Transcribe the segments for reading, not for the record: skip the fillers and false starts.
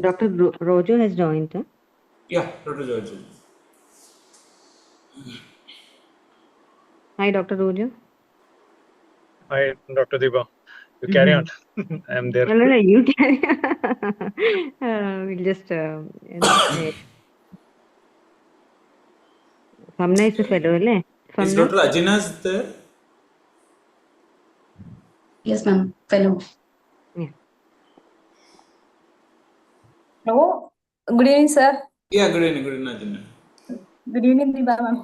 Dr. Rojo has joined. Huh? Yeah, Dr. George. Hi, Dr. Rojo. Hi, Dr. Deba. You carry on. I'm there. No, you can. We'll just, Famna is a fellow, right? Is Famna? Dr. Ajina's there? Yes, ma'am. Fellow. Yeah. Hello. Good evening, sir. Yeah, good evening, Ajina. Good evening, Diba ma'am.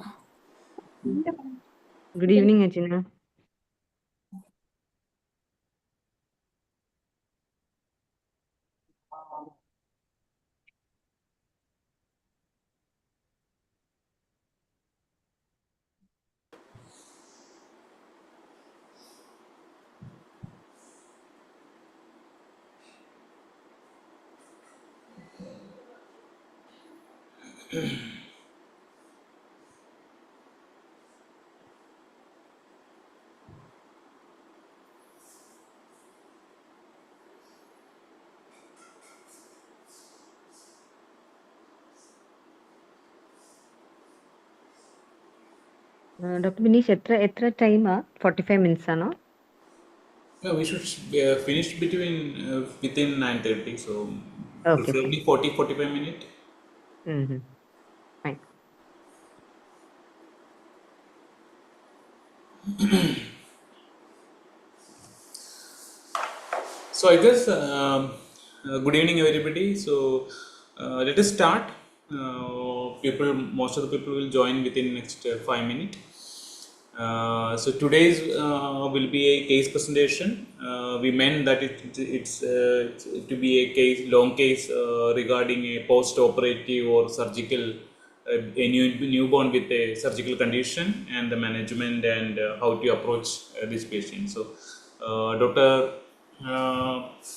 Good evening, Ajina. Dr. Binish, etra time? 45 minutes, no? No, we should finish within 9:30. So Okay, preferably 40-45 minutes. fine. So I guess good evening everybody. So let us start. Most of the people will join within next 5 minutes. So today's will be a case presentation. We meant that it's to be a long case regarding a post-operative or surgical, a newborn with a surgical condition and the management and how to approach this patient. So Dr.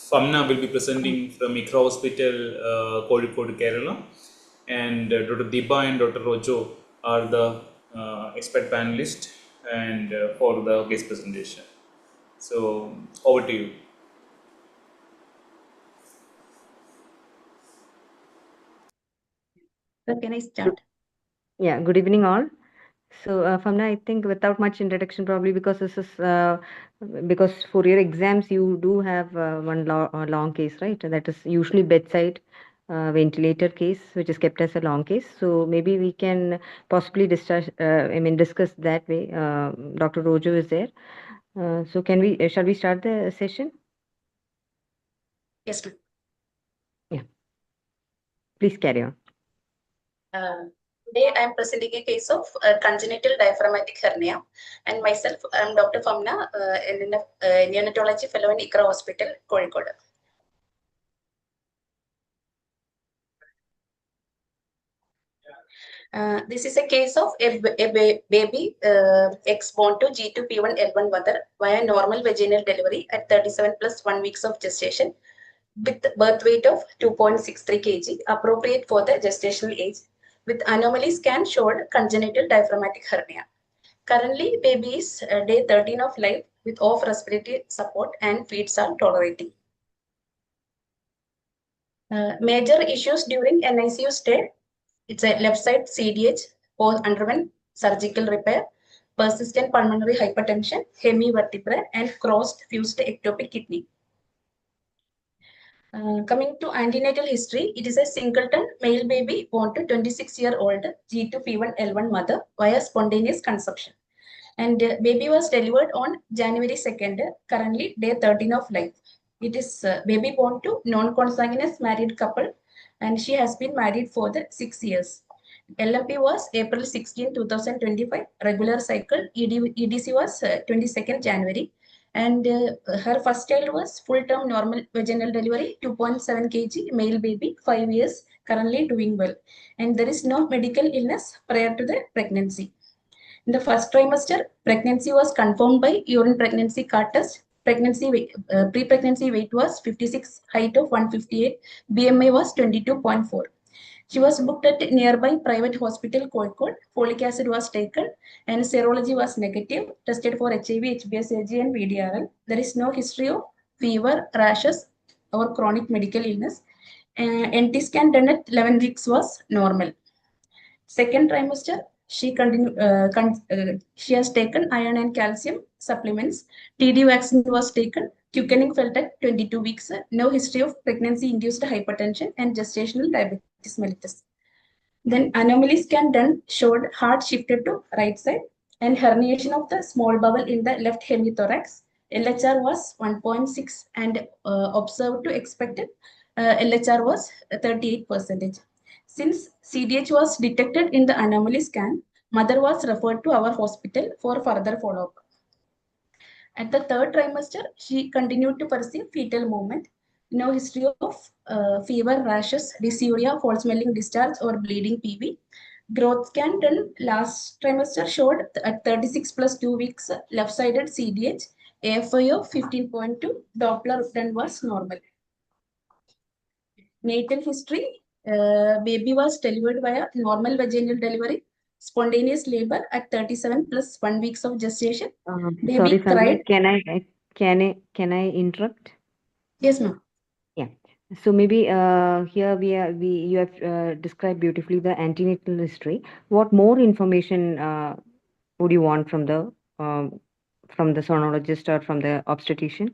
Famna will be presenting from ICRA Hospital, Kozhikode, Kerala, and Dr. Diba and Dr. Rojo are the expert panelists and for the guest presentation. So over to you. Sir, can I start? Yeah, good evening, all. So, Famna, I think without much introduction, probably because this is because for your exams you do have one long case, right? That is usually bedside ventilator case, which is kept as a long case. So maybe we can possibly discuss that way. Dr. Rojo is there. So can we? Shall we start the session? Yes, ma'am. Yeah. Please carry on. Today I am presenting a case of congenital diaphragmatic hernia, and myself I am Dr. Famna, neonatology fellow in ICRA Hospital, Kozhikode. This is a case of a baby ex-born to G2P1L1 mother via normal vaginal delivery at 37 plus 1 weeks of gestation with birth weight of 2.63 kg, appropriate for the gestational age, with anomaly scan showed congenital diaphragmatic hernia. Currently, baby is day 13 of life with off respiratory support and feeds are tolerating. Major issues during NICU stay. It's a left side CDH, underwent surgical repair, persistent pulmonary hypertension, hemivertebral, and crossed fused ectopic kidney. Coming to antenatal history, it is a singleton male baby born to 26-year-old G2P1L1 mother via spontaneous conception. And baby was delivered on January 2nd, currently day 13 of life. It is baby born to non-consanguineous married couple, and she has been married for the 6 years. LMP was April 16, 2025. Regular cycle EDC was 22nd January. And her first child was full-term normal vaginal delivery, 2.7 kg, male baby, 5 years, currently doing well. And there is no medical illness prior to the pregnancy. In the first trimester, pregnancy was confirmed by urine pregnancy card test. Pre-pregnancy weight was 56, height of 158, BMI was 22.4. She was booked at nearby private hospital, Kozhikode. Folic acid was taken and serology was negative, tested for HIV, HBsAg and VDRL. There is no history of fever, rashes or chronic medical illness. NT scan done at 11 weeks was normal. Second trimester, she has taken iron and calcium supplements. TD vaccine was taken. Quickening felt at 22 weeks. No history of pregnancy-induced hypertension and gestational diabetes mellitus. Then anomaly scan done showed heart shifted to right side and herniation of the small bowel in the left hemithorax. LHR was 1.6 and observed to expected LHR was 38%. Since CDH was detected in the anomaly scan, mother was referred to our hospital for further follow-up. At the third trimester, she continued to perceive fetal movement. No history of fever, rashes, dysuria, false smelling discharge, or bleeding PV. Growth scan done last trimester showed at 36 plus 2 weeks left-sided CDH, AFI of 15.2, Doppler done was normal. Natal history, baby was delivered via normal vaginal delivery, spontaneous labor at 37 plus 1 weeks of gestation. Baby Sorry, cried. Samya, can I interrupt? Yes, ma'am. Yeah. So maybe here you have described beautifully the antenatal history. What more information would you want from the sonologist or from the obstetrician?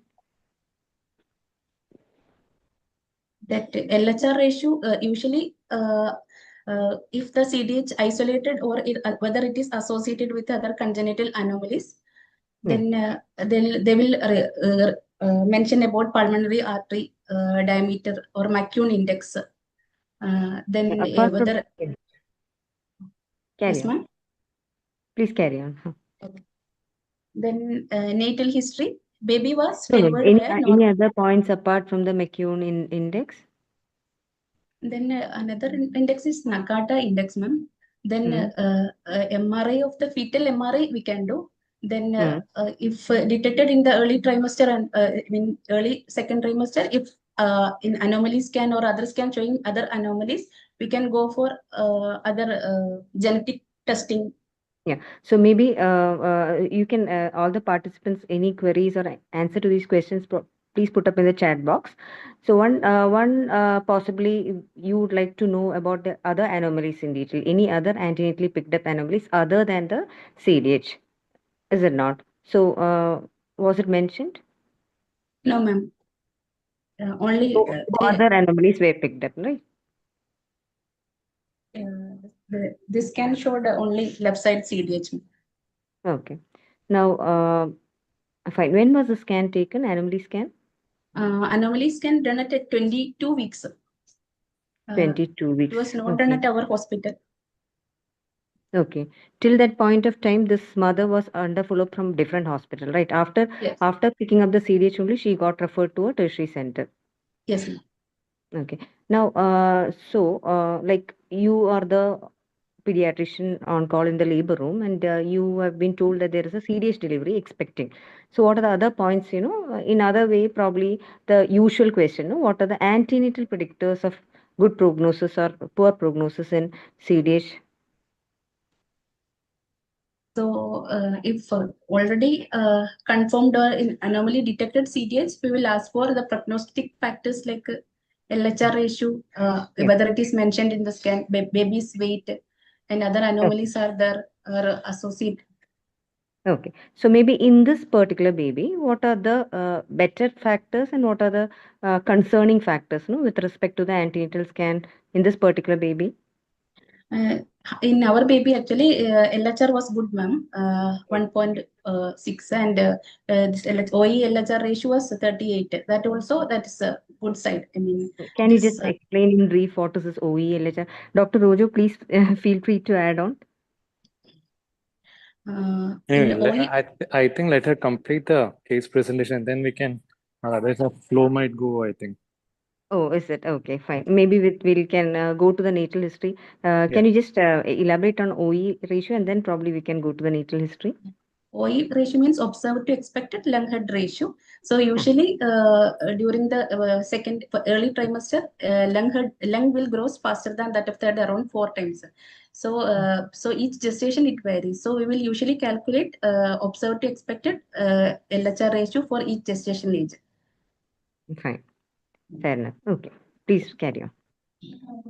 That LHR ratio usually if the CDH isolated or whether it is associated with other congenital anomalies, then they will mention about pulmonary artery diameter or McCune index. Then Apart from whether carry yes, on. ma'am. Please carry on. Okay. Then natal history. Baby was No, delivered any via any other points apart from the McCune index? Then another index is Nakata index, ma'am. Then MRI of the fetal MRI we can do. Then if detected in the early trimester and in early second trimester, if in anomaly scan or other scan showing other anomalies, we can go for other genetic testing. Yeah. So maybe you can all the participants any queries or answer to these questions, please put up in the chat box. So one possibly you would like to know about the other anomalies in detail. Any other antenatally picked up anomalies other than the CDH, is it not? So was it mentioned? No, ma'am. Only So other anomalies were picked up, right? this scan showed only left side CDH. Okay. Now, fine. When was the scan taken? Anomaly scan? Anomaly scan done at 22 weeks. 22 weeks. It was not done at our hospital. Okay. Till that point of time, this mother was under follow-up from different hospital, right? Yes. After picking up the CDH only, she got referred to a tertiary center. Yes, ma'am. Okay. Now, like you are the pediatrician on call in the labor room, and you have been told that there is a CDH delivery expecting. So, what are the other points? In other way, probably the usual question. What are the antenatal predictors of good prognosis or poor prognosis in CDH? So, if already confirmed or in anomaly detected CDH, we will ask for the prognostic factors like LHR ratio, whether it is mentioned in the scan, baby's weight, and other anomalies are there or associated. Okay. So maybe in this particular baby, what are the better factors and what are the concerning factors, with respect to the antenatal scan in this particular baby? In our baby, actually, LHR was good, ma'am, 1.6, and this OE LHR ratio was 38. That is a good side. I mean, Can you just explain in brief what is this OE LHR? Dr. Rojo, please feel free to add on. Anyway, I think let her complete the case presentation, then we can. Otherwise, the flow might go, I think. Oh, is it? Okay, fine. Maybe we can go to the natal history. Can you just elaborate on OE ratio and then probably we can go to the natal history? OE ratio means observed to expected lung head ratio. So usually during the early trimester, lung will grow faster than that of third, around 4 times. So each gestation it varies. So we will usually calculate observed to expected LHR ratio for each gestation age. Fine. Fair enough. Okay. Please carry on.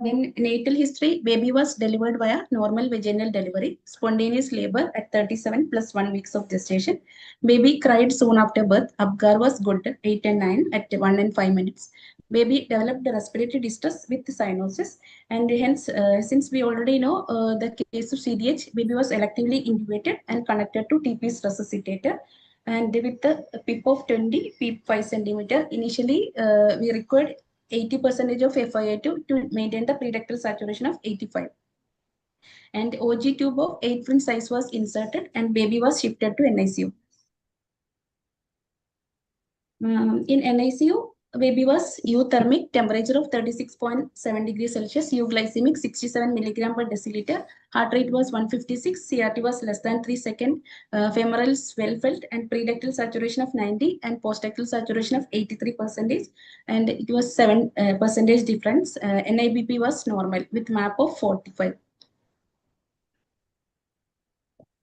Then natal history, baby was delivered via normal vaginal delivery, spontaneous labor at 37 plus 1 weeks of gestation. Baby cried soon after birth. Apgar was good, 8 and 9 at 1 and 5 minutes. Baby developed respiratory distress with cyanosis, and hence, since we already know the case of CDH, baby was electively intubated and connected to TP's resuscitator. And with the PIP of 20, PIP 5 centimeter, initially we required 80% of FiO2 to maintain the preductal saturation of 85. And OG tube of 8 size was inserted and baby was shifted to NICU. In NICU, baby was euthermic, temperature of 36.7 degrees Celsius, euglycemic 67 milligram per deciliter, heart rate was 156, CRT was less than 3 seconds, femoral swell felt, and preductal saturation of 90 and postductal saturation of 83%, and it was 7% difference. NIBP was normal with map of 45.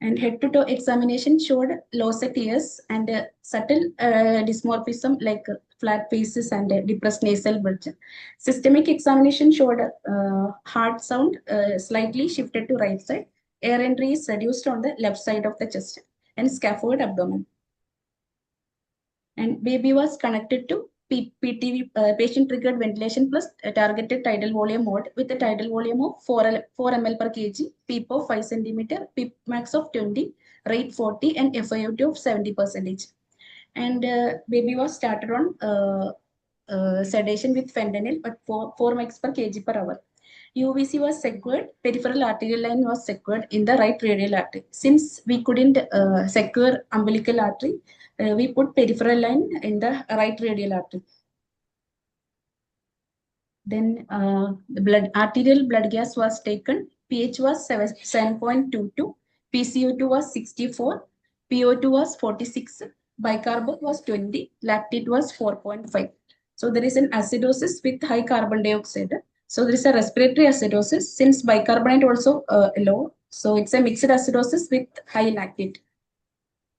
And head-to-toe examination showed loss at ears and subtle dysmorphism like flat faces and depressed nasal bridge. Systemic examination showed heart sound slightly shifted to right side. Air entry is reduced on the left side of the chest and scaphoid abdomen. And baby was connected to PTV, patient-triggered ventilation plus targeted tidal volume mode with a tidal volume of 4 ml per kg, PEEP of 5 centimeter, PEEP max of 20, rate 40, and FiO2 of 70%. And baby was started on sedation with fentanyl, but 4 mg per kg per hour. UVC was secured, peripheral arterial line was secured in the right radial artery. Since we couldn't secure umbilical artery, we put peripheral line in the right radial artery. Then the arterial blood gas was taken. pH was 7.22, PCO2 was 64, PO2 was 46, bicarbonate was 20, lactate was 4.5. So there is an acidosis with high carbon dioxide. So there is a respiratory acidosis since bicarbonate also low. So it's a mixed acidosis with high lactate.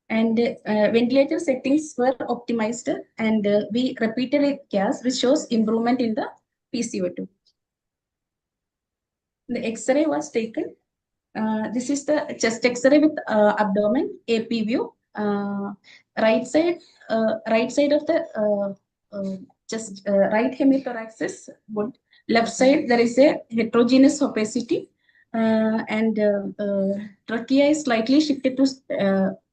And ventilator settings were optimized, and we repeated a gas which shows improvement in the PCO2. The X-ray was taken. This is the chest X-ray with abdomen, AP view. Right side of the chest, right hemithorax is good. Left side there is a heterogeneous opacity, and trachea is slightly shifted to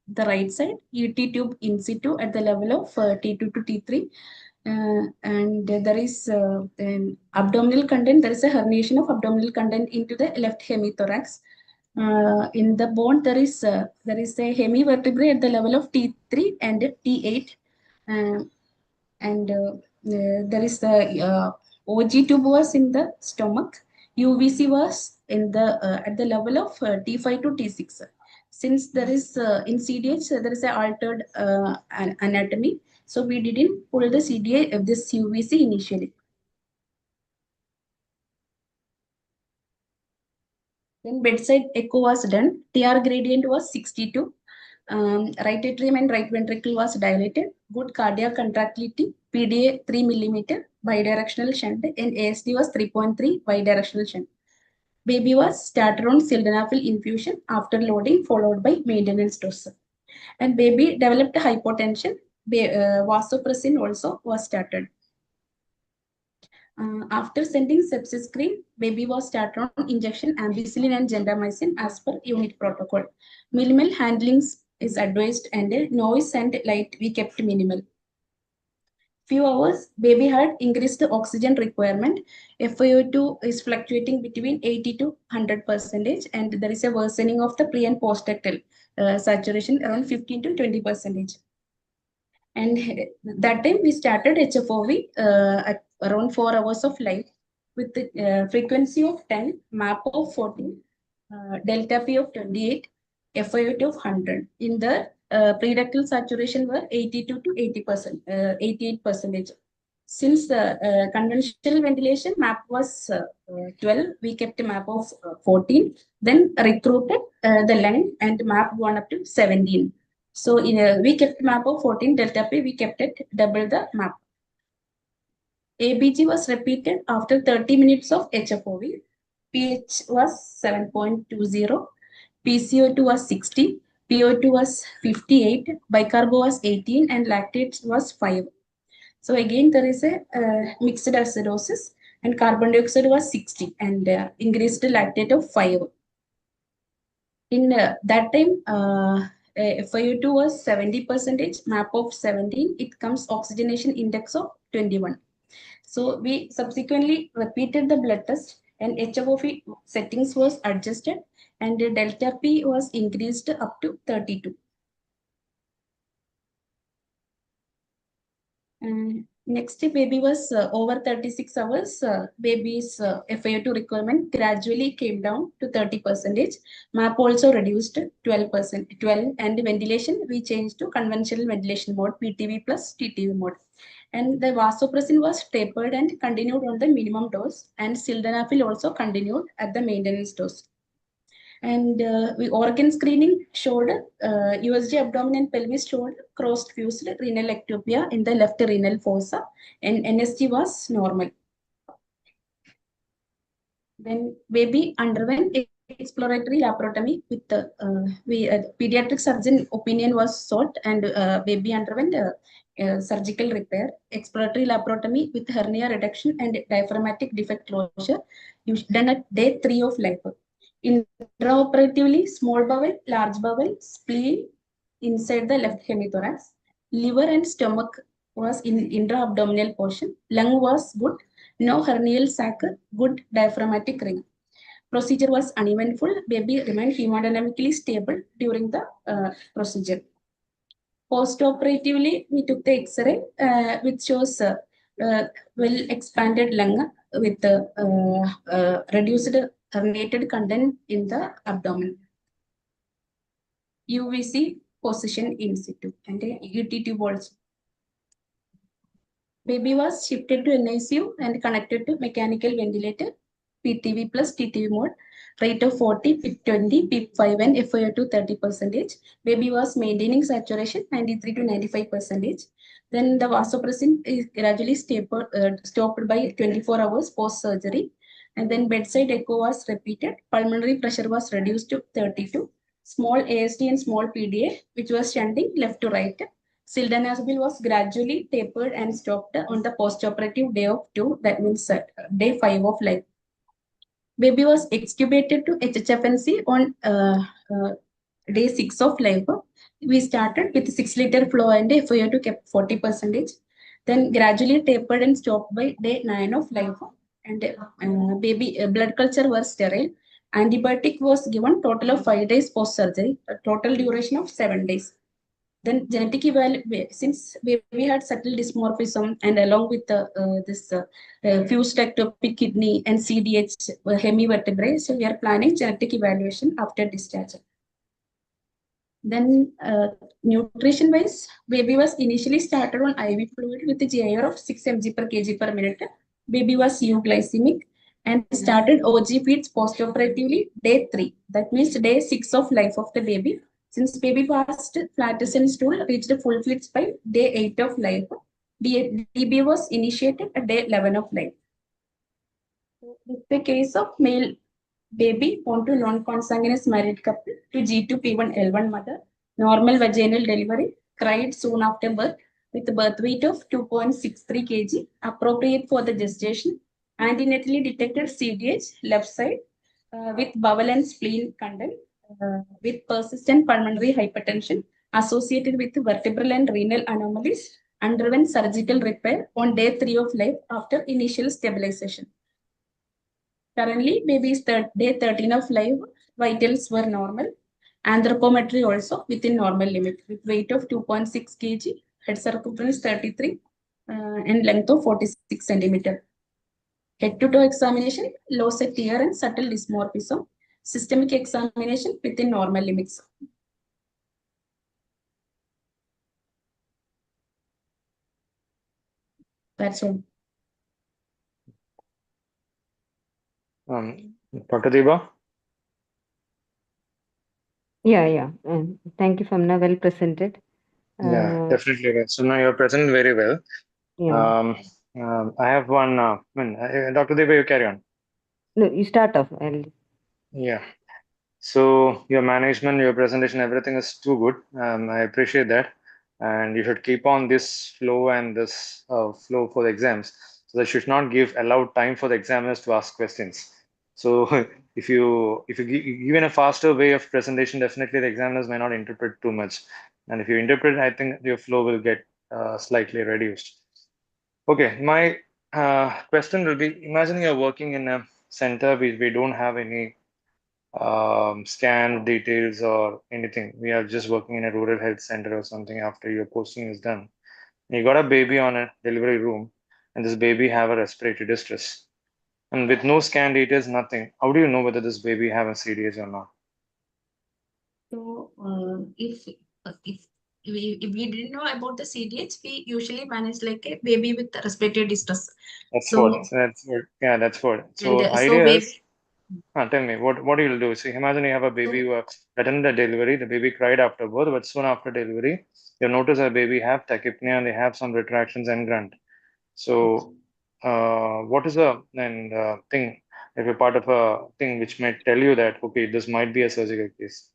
the right side. UT tube in situ at the level of T2 to T3. And there is an abdominal content. There is a herniation of abdominal content into the left hemithorax. In the bone, there is a hemivertebrae at the level of T3 and T8, and there is the OG tube was in the stomach. UVC was in the at the level of T5 to T6. Since there is in CDH there is a altered anatomy, so we didn't pull the CDA of this UVC initially. Then bedside echo was done. TR gradient was 62. Right atrium and right ventricle was dilated. Good cardiac contractility. PDA 3 millimeter bidirectional shunt, and ASD was 3.3 bidirectional shunt. Baby was started on sildenafil infusion after loading, followed by maintenance dose. And baby developed hypotension. Vasopressin also was started. After sending sepsis screen, baby was started on injection ampicillin and gentamicin as per unit protocol. Minimal handling is advised, and noise and light we kept minimal. Few hours, baby had increased oxygen requirement. FiO2 is fluctuating between 80 to 100%, and there is a worsening of the pre and postductal saturation around 15 to 20%. And that time we started HFOV at around 4 hours of life with the frequency of 10, MAP of 14, delta P of 28, FiO2 of 100. In the preductal saturation were 82 to 80%, 88%. Since the conventional ventilation map was 12, we kept a map of 14, then recruited the lung and map gone up to 17. So we kept map of 14 delta P, we kept it double the map. ABG was repeated after 30 minutes of HFOV. pH was 7.20, PCO2 was 60, PO2 was 58, bicarbo was 18, and lactate was 5. So again, there is a mixed acidosis, and carbon dioxide was 60 and increased lactate of 5. In that time, FiO2 was 70%, MAP of 17. It comes oxygenation index of 21. So we subsequently repeated the blood test, and HFOV settings was adjusted, and the delta P was increased up to 32. Next, baby was over 36 hours. Baby's FiO2 requirement gradually came down to 30%. MAP also reduced 12%, 12, and ventilation we changed to conventional ventilation mode, PTV plus TTV mode. And the vasopressin was tapered and continued on the minimum dose, and sildenafil also continued at the maintenance dose. And organ screening showed USG abdomen and pelvis showed crossed fused renal ectopia in the left renal fossa, and NSG was normal. Then baby underwent exploratory laparotomy with the pediatric surgeon opinion was sought, and baby underwent surgical repair, exploratory laparotomy with hernia reduction and diaphragmatic defect closure done at day 3 of life. Intraoperatively, small bowel, large bowel, spleen inside the left hemithorax, liver and stomach was in intra-abdominal portion, lung was good, no hernial sac, good diaphragmatic ring. Procedure was uneventful. Baby remained hemodynamically stable during the procedure. Post-operatively, we took the X-ray, which shows well expanded lung with reduced herniated content in the abdomen. UVC position in situ and ET tube also. Baby was shifted to NICU and connected to mechanical ventilator, PTV plus TTV mode, rate of 40, PIP 20, PIP 5, and FiO2 30%. Baby was maintaining saturation 93 to 95%. Then the vasopressin is gradually stopped by 24 hours post surgery. And then bedside echo was repeated. Pulmonary pressure was reduced to 32. Small ASD and small PDA, which was shunting left to right. Sildenafil was gradually tapered and stopped on the post-operative day of 2, that means day 5 of life. Baby was extubated to HHFNC on day 6 of life. We started with 6-liter flow and FiO2 kept 40%. Then gradually tapered and stopped by day 9 of life. And baby blood culture was sterile. Antibiotic was given total of 5 days post-surgery, a total duration of 7 days. Then genetic evaluation, since we had subtle dysmorphism and along with this fused ectopic kidney and CDH hemivertebrae, so we are planning genetic evaluation after discharge. Then nutrition wise, baby was initially started on IV fluid with a GIR of 6 mg per kg per minute. Baby was euglycemic and started OG feeds postoperatively day 3. That means day 6 of life of the baby. Since baby passed flaccid stool, reached full feeds by day 8 of life. DB was initiated at day 11 of life. This is the case of male baby born to non-consanguineous married couple to G2P1L1 mother, normal vaginal delivery, cried soon after birth with a birth weight of 2.63 kg, appropriate for the gestation, antenatally detected CDH left side with bowel and spleen content, with persistent pulmonary hypertension associated with vertebral and renal anomalies, underwent surgical repair on day 3 of life after initial stabilization. Currently, baby is day 13 of life. Vitals were normal. Anthropometry also within normal limit with weight of 2.6 kg, head circumference 33, and length of 46 centimeter. Head to toe examination, low set tear and subtle dysmorphism. Systemic examination within normal limits. That's all. Dr. Deba? Yeah. Thank you, Famna. Well presented. Yeah, definitely. So now you're present very well. Yeah. I have one. Dr. Deva, you carry on. No, you start off. Yeah. So your management, your presentation, everything is too good. I appreciate that, and you should keep on this flow and this flow for the exams. So they should not give allowed time for the examiners to ask questions. So if you give in a faster way of presentation, definitely the examiners may not interpret too much. And if you interpret, I think your flow will get slightly reduced. Okay, my question will be: imagine you're working in a center we don't have any scan details or anything. We are just working in a rural health center or something after your posting is done. You got a baby on a delivery room, and this baby have a respiratory distress. And with no scan details, nothing. How do you know whether this baby have a CDH or not? So if we didn't know about the CDH, we usually manage like a baby with respiratory distress. That's So what. That's what. Yeah, that's what. So and so idea is, baby. tell me what you'll do. See, imagine you have a baby So, who attended the delivery. The baby cried after birth, but soon after delivery, you notice a baby have tachypnea and they have some retractions and grunt. So, what is a and thing if a part of a thing which might tell you that okay, this might be a surgical case?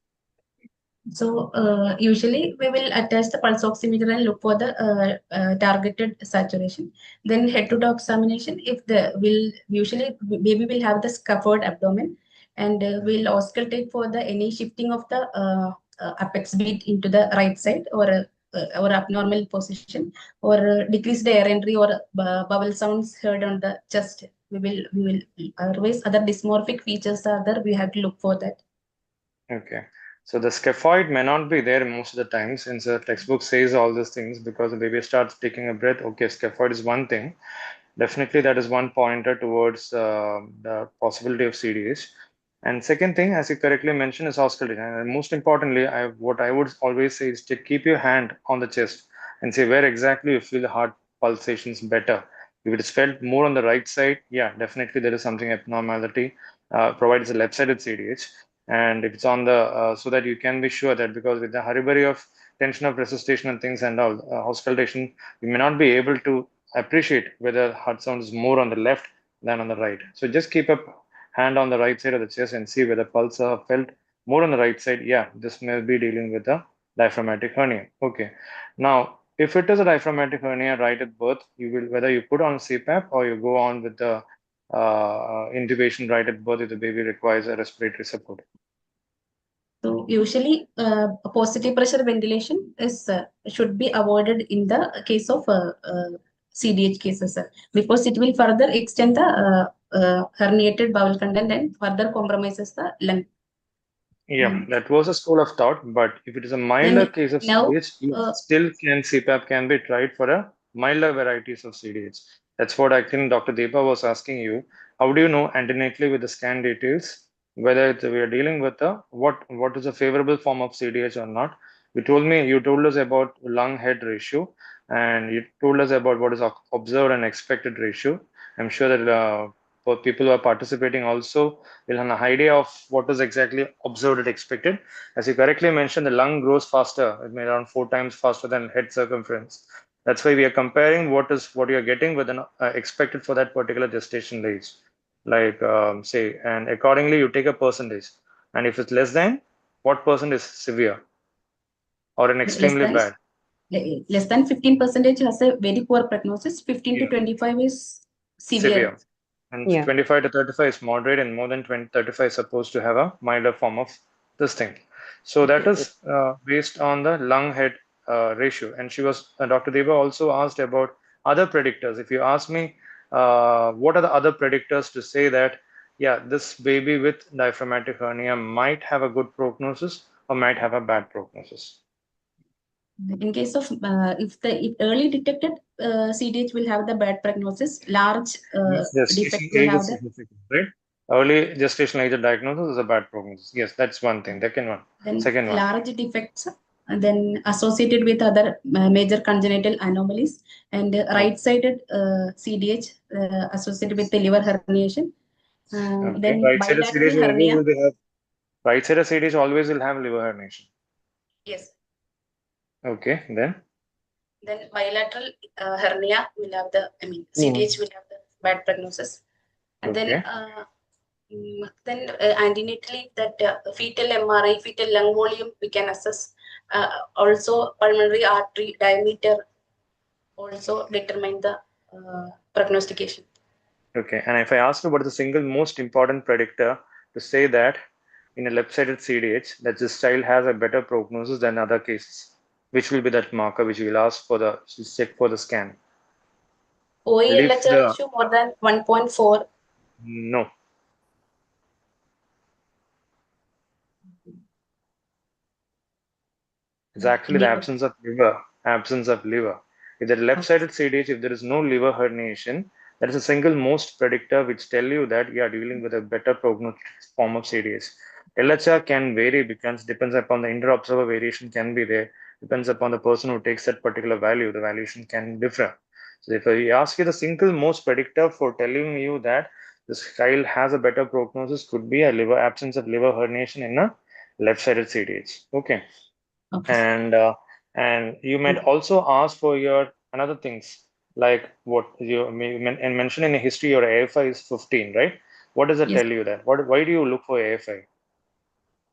So usually we will attach the pulse oximeter and look for the targeted saturation. Then head to toe examination. If the will usually baby will have the scaphoid abdomen, and we'll auscultate for the any shifting of the apex beat into the right side or abnormal position or decreased air entry or bowel sounds heard on the chest. We will otherwise other dysmorphic features are there. We have to look for that. Okay. So the scaphoid may not be there most of the time since the textbook says all these things because the baby starts taking a breath. Okay, scaphoid is one thing. Definitely, that is one pointer towards the possibility of CDH. And second thing, as you correctly mentioned, is auscultation. And most importantly, what I would always say is to keep your hand on the chest and say where exactly you feel the heart pulsations better. If it is felt more on the right side, yeah, definitely there is something abnormality, provided it's a left-sided CDH. And if it's on the, so that you can be sure that because with the hurry of tension of resuscitation and things and all, auscultation, you may not be able to appreciate whether heart sound is more on the left than on the right. So just keep a hand on the right side of the chest and see whether pulse are felt more on the right side. Yeah, this may be dealing with a diaphragmatic hernia. Okay. Now, if it is a diaphragmatic hernia right at birth, you will whether you put on CPAP or you go on with the intubation right at birth if the baby requires a respiratory support. So usually, positive pressure ventilation is should be avoided in the case of CDH cases because it will further extend the herniated bowel content and further compromises the lung. Yeah, that was a school of thought, but if it is a milder Then case of now, CDH, yes, still can CPAP can be tried for a milder varieties of CDH. That's what I think Dr. Deepa was asking you. How do you know antenatally with the scan details whether we are dealing with a what is a favorable form of CDH or not? You told us about lung head ratio, and you told us about what is observed and expected ratio. I'm sure that for people who are participating also will have an idea of what is exactly observed and expected. As you correctly mentioned, the lung grows faster, it may around 4 times faster than head circumference. That's why we are comparing what you are getting with an expected for that particular gestation age. Like say, and accordingly you take a percentage. And if it's less than, what percent is severe or an less extremely than bad? less than 15% has a very poor prognosis. 15 to Yeah, 25 is severe. severe. And Yeah. 25 to 35 is moderate, and more than 20, 35 is supposed to have a milder form of this thing. So that Okay. is based on the lung head ratio. And Dr. Deva also asked about other predictors. If you ask me, what are the other predictors to say that, yeah, this baby with diaphragmatic hernia might have a good prognosis or might have a bad prognosis? In case of if early detected, CDH will have the bad prognosis. Large Yes, defect gestation will age have is the significant, right? Early gestational age of diagnosis is a bad prognosis. Yes, that's one thing. Second one. then Second one. large defects, and then associated with other major congenital anomalies, and right-sided CDH associated with the liver herniation. Okay. Then Right-sided bilateral CDH always hernia. will have right-sided CDH always will have liver herniation. Yes. Okay, then. Then bilateral hernia will have the, Yeah. CDH will have the bad prognosis. And Okay. then antenatally that fetal MRI, fetal lung volume we can assess. Also pulmonary artery diameter also determine the prognostication. Okay. And if I ask you what is the single most important predictor to say that in a left-sided CDH that this child has a better prognosis than other cases, which will be that marker which we will ask for the check for the scan? Leave OE-LHR the ratio more than 1.4. no. It's actually the absence of liver. Absence of liver. If the left-sided CDH, if there is no liver herniation, that is the single most predictor which tell you that you are dealing with a better prognostic form of CDH. LHR can vary because depends upon the inter-observer variation can be there. Depends upon the person who takes that particular value. The valuation can differ. So if I ask you the single most predictor for telling you that this child has a better prognosis could be a liver absence of liver herniation in a left-sided CDH. Okay. And you might also ask for your another things like what you and mention in the history your AFI is 15, right? What does that Yes. tell you that? Why do you look for AFI?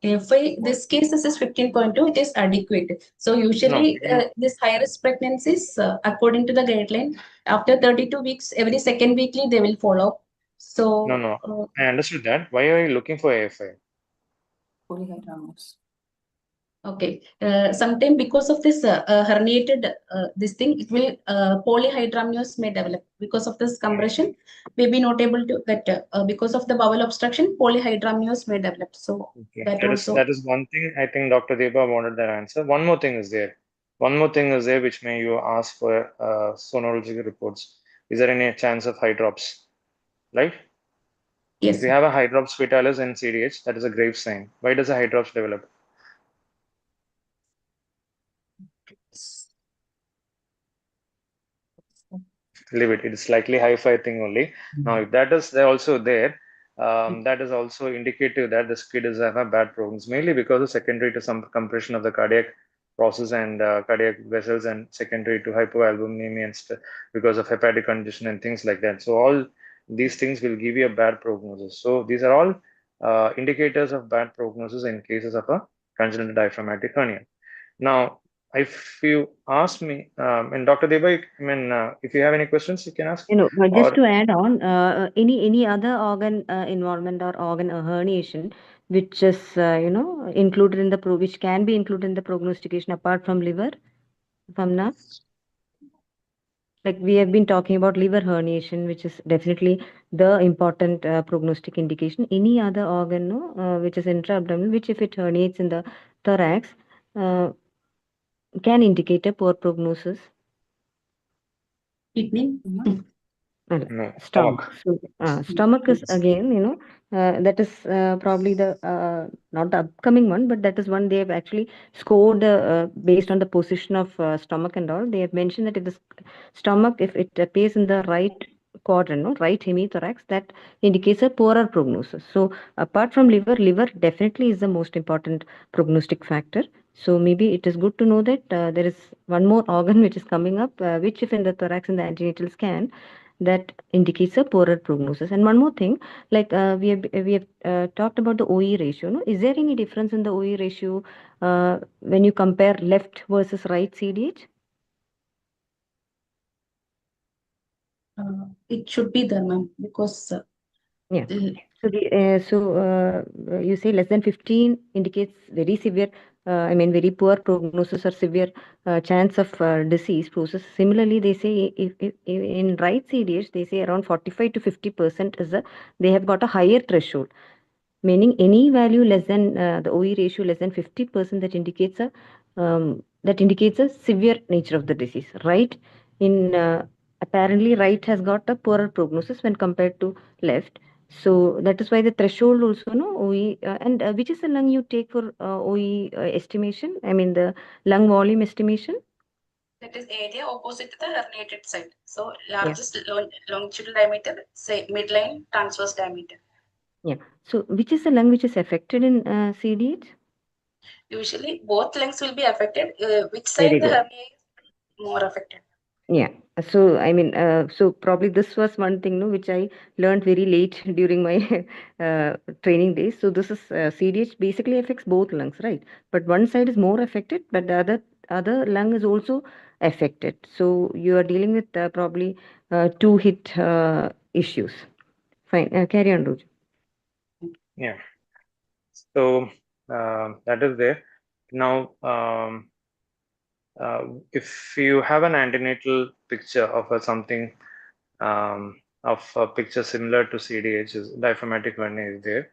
If this case is 15.2, it is adequate. So No, usually this high risk pregnancies, according to the guideline, after 32 weeks, every second weekly they will follow. So no. I understood that. Why are you looking for AFI? Polyhydramnios. okay, sometime because of this herniated this thing, it will polyhydramnios may develop because of this compression. Maybe not able to get because of the bowel obstruction, polyhydramnios may develop. So Okay, that that is also. that is one thing. I think Dr. Deba wanted that answer. One more thing is there. One more thing is there which may you ask for sonological reports. Is there any chance of hydrops? Right? If Yes. you have a hydrops fetalis in CDH, that is a grave sign. Why does a hydrops develop? Leave it. It is slightly high-fi thing only. Now, if that is also there, that is also indicative that this kid is have a bad prognosis, mainly because of secondary to some compression of the cardiac process and cardiac vessels, and secondary to hypoalbuminemia and because of hepatic condition and things like that. So all these things will give you a bad prognosis. So these are all indicators of bad prognosis in cases of a congenital diaphragmatic hernia. Now, if you ask me, and Dr. Deba, if you have any questions, you can ask. Just Or to add on, any other organ involvement or organ herniation, which is included in the which can be included in the prognostication apart from liver, Famna? Like we have been talking about liver herniation, which is definitely the important prognostic indication. Any other organ, no, which is intra-abdominal, which if it herniates in the thorax, uh, can indicate a poor prognosis. Kidney. no, Stomach. So, stomach is again, that is probably the not the upcoming one, but that is one they have actually scored based on the position of stomach and all. They have mentioned that if the stomach, if it appears in the right quadrant, no, right hemithorax, that indicates a poorer prognosis. So, apart from liver definitely is the most important prognostic factor. So maybe it is good to know that there is one more organ which is coming up, which if in the thorax in the antenatal scan, that indicates a poorer prognosis. And one more thing, like we have talked about the OE ratio. No, is there any difference in the OE ratio when you compare left versus right CDH? It should be there, ma'am, because Yeah. So you say less than 15 indicates very severe, very poor prognosis or severe chance of disease process. Similarly, they say if in right CDH, they say around 45 to 50% is they have got a higher threshold, meaning any value less than the OE ratio less than 50% that indicates a severe nature of the disease, right? In apparently right has got a poorer prognosis when compared to left. So that is why the threshold also, no, OE, and which is the lung you take for OE estimation? The lung volume estimation? that is area opposite to the herniated side. So Yeah. largest longitudinal diameter, say midline transverse diameter. Yeah. So which is the lung which is affected in CDH? Usually both lungs will be affected. Which side Very the good. hernia is? more affected. Yeah. So I mean, so probably this was one thing, no, which I learned very late during my training days. So this is CDH basically affects both lungs, right? But one side is more affected, but the other lung is also affected. So you are dealing with probably two hit issues. Fine. Carry on, Ruj. Yeah. So that is there. Now, if you have an antenatal picture of something of a picture similar to CDH, is diaphragmatic hernia is there.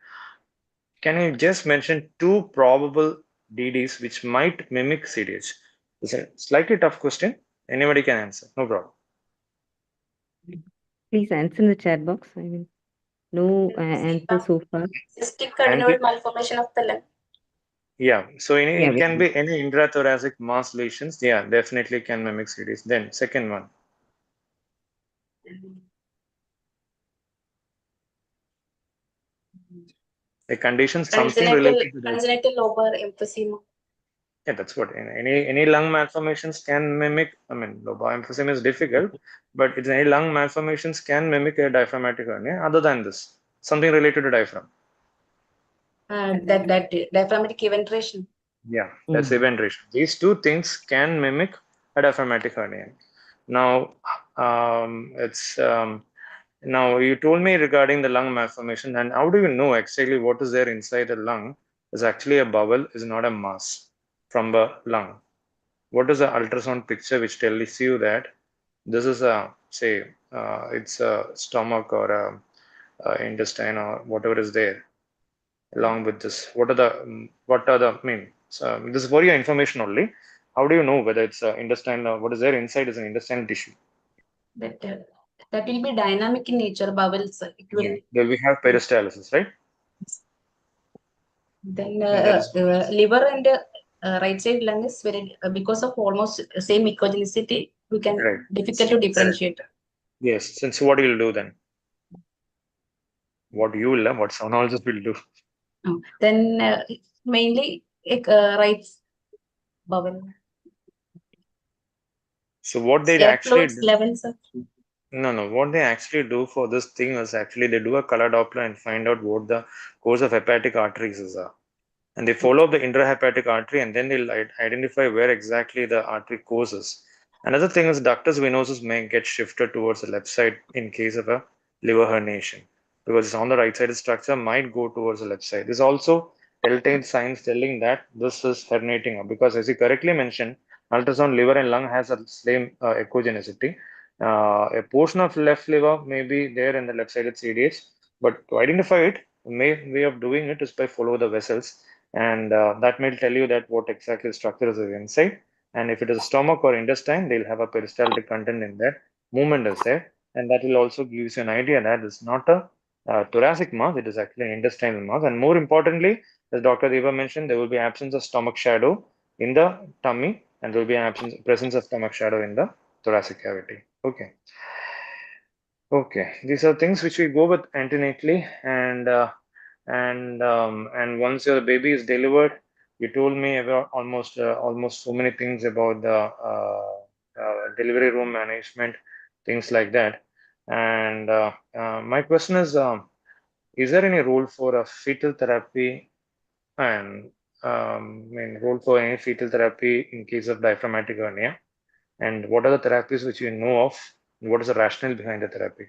Can you just mention two probable DDs which might mimic CDH? It's a slightly tough question. Anybody can answer, no problem. Please answer in the chat box. I mean, no answer so far. Cystic Anti adenoid malformation of the lung. Yeah, so Yeah, it can be any intrathoracic mass lesions. Yeah, definitely can mimic CDH. Then second one. A condition something related to that. Congenital lobar emphysema. Yeah, that's what any lung malformations can mimic. I mean, lobar emphysema is difficult, but it's any lung malformations can mimic a diaphragmatic hernia. Other than this, something related to diaphragm. That diaphragmatic eventration. Yeah, that's eventration. These two things can mimic a diaphragmatic hernia. Now, it's now you told me regarding the lung malformation, and how do you know actually what is there inside the lung is actually a bowel, is not a mass from the lung? What is the ultrasound picture which tells you that this is a, say, it's a stomach or a intestine or whatever is there along with this? What are the, I mean, this is for your information only. How do you know whether it's intestine or what is there inside is an intestinal tissue? That will be dynamic in nature, bowels. It will. Yeah. Then we have peristalsis, right? Then That is liver and right side lung is very because of almost same ecogenicity, we can right. difficult to differentiate. Yes. Since what you'll do then? What you will learn, what sonologist will do. Then mainly right bowel. So what they actually do, levels. no, what they actually do for this thing is actually they do a color Doppler and find out what the course of hepatic arteries is. And they follow up the intrahepatic artery and then they'll identify where exactly the artery course is. Another thing is ductus venosus may get shifted towards the left side in case of a liver herniation because it's on the right side structure might go towards the left side. There's also telltale signs telling that this is herniating up because as you correctly mentioned, ultrasound liver and lung has a same echogenicity. A portion of left liver may be there in the left sided CDH, but to identify it, the main way of doing it is by follow the vessels and that may tell you that what exactly the structure is inside. And if it is a stomach or intestine, they'll have a peristaltic content in there. Movement is there, and that will also give you an idea that it's not a thoracic mass; it is actually an intestinal mass. And more importantly, as Dr. Deva mentioned, there will be absence of stomach shadow in the tummy, and there will be an presence of stomach shadow in the thoracic cavity. Okay. Okay, these are things which we go with antenatally, and once your baby is delivered, you told me about almost so many things about the delivery room management, things like that. And my question is there any role for a fetal therapy and I mean, role for any fetal therapy in case of diaphragmatic hernia? And what are the therapies which you know of? And what is the rationale behind the therapy?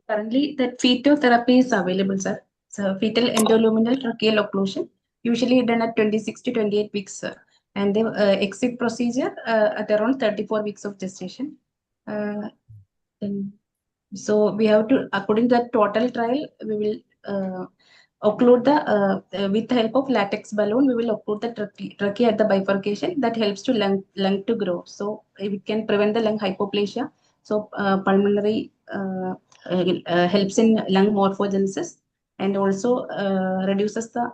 Currently, that fetal therapy is available, sir. So fetal endoluminal tracheal occlusion, usually done at 26 to 28 weeks, sir. And the exit procedure at around 34 weeks of gestation. And so we have to, according to the total trial, we will occlude with the help of latex balloon, we will occlude the trachea at the bifurcation that helps to lung to grow. So we can prevent the lung hypoplasia. So pulmonary helps in lung morphogenesis and also reduces the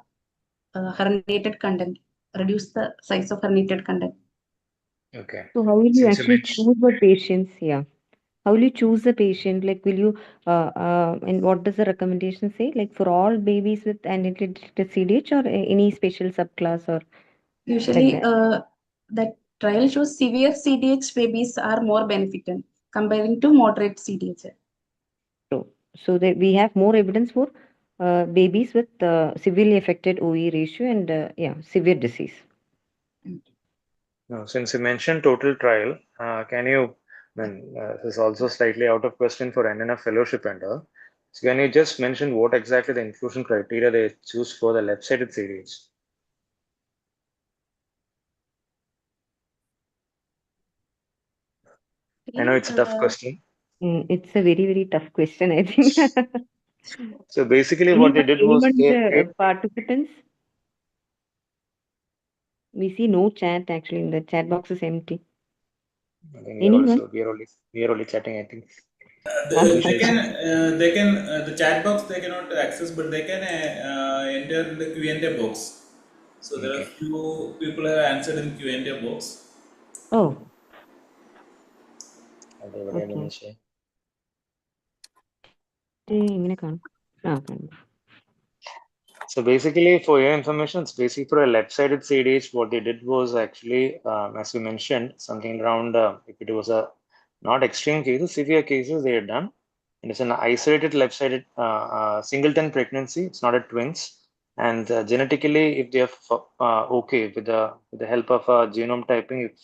herniated content, reduce the size of herniated content. Okay. So how will you Since you actually mentioned, choose the patients? Yeah. How will you choose the patient? Like, will you, and what does the recommendation say? Like, for all babies with antenatal CDH or any special subclass or like Usually, that? that trial shows severe CDH babies are more benefited comparing to moderate CDH. So that we have more evidence for babies with severely affected OE ratio and severe disease. Now, since you mentioned total trial, can you, this is also slightly out of question for NNF fellowship and all. So can you just mention what exactly the inclusion criteria they choose for the left-sided series? I know it's a tough question. It's a very, very tough question, I think. So basically what they did was participants. We see no chat actually. The chat box is empty. I think we are only chatting, I think. The chat box they cannot access, but they can enter in the Q&A box. So there are few people have answered in Q&A box. Oh. So basically, for your information, it's basically for a left-sided CDH. What they did was actually, as you mentioned, something around if it was a not extreme cases, severe cases they had done, and it's an isolated left-sided singleton pregnancy. It's not a twins, and genetically, if they are okay with the help of genome typing, if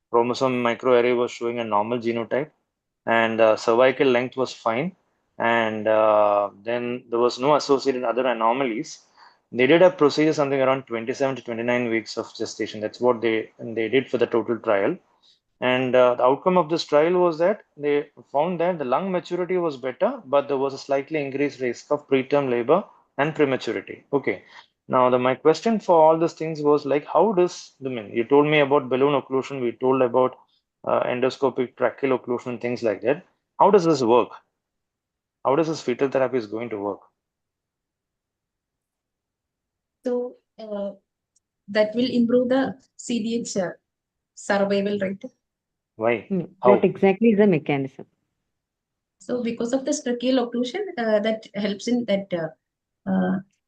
chromosome microarray was showing a normal genotype, and cervical length was fine, and then there was no associated other anomalies. They did a procedure something around 27 to 29 weeks of gestation. That's what they did for the total trial. And the outcome of this trial was that they found that the lung maturity was better, but there was a slightly increased risk of preterm labor and prematurity. Okay. Now, my question for all these things was like, how does you told me about balloon occlusion, we told about endoscopic tracheal occlusion, things like that. How does this work? How does this fetal therapy is going to work? So that will improve the CDH survival rate. Why? What exactly is the mechanism? So because of the tracheal occlusion, that helps in that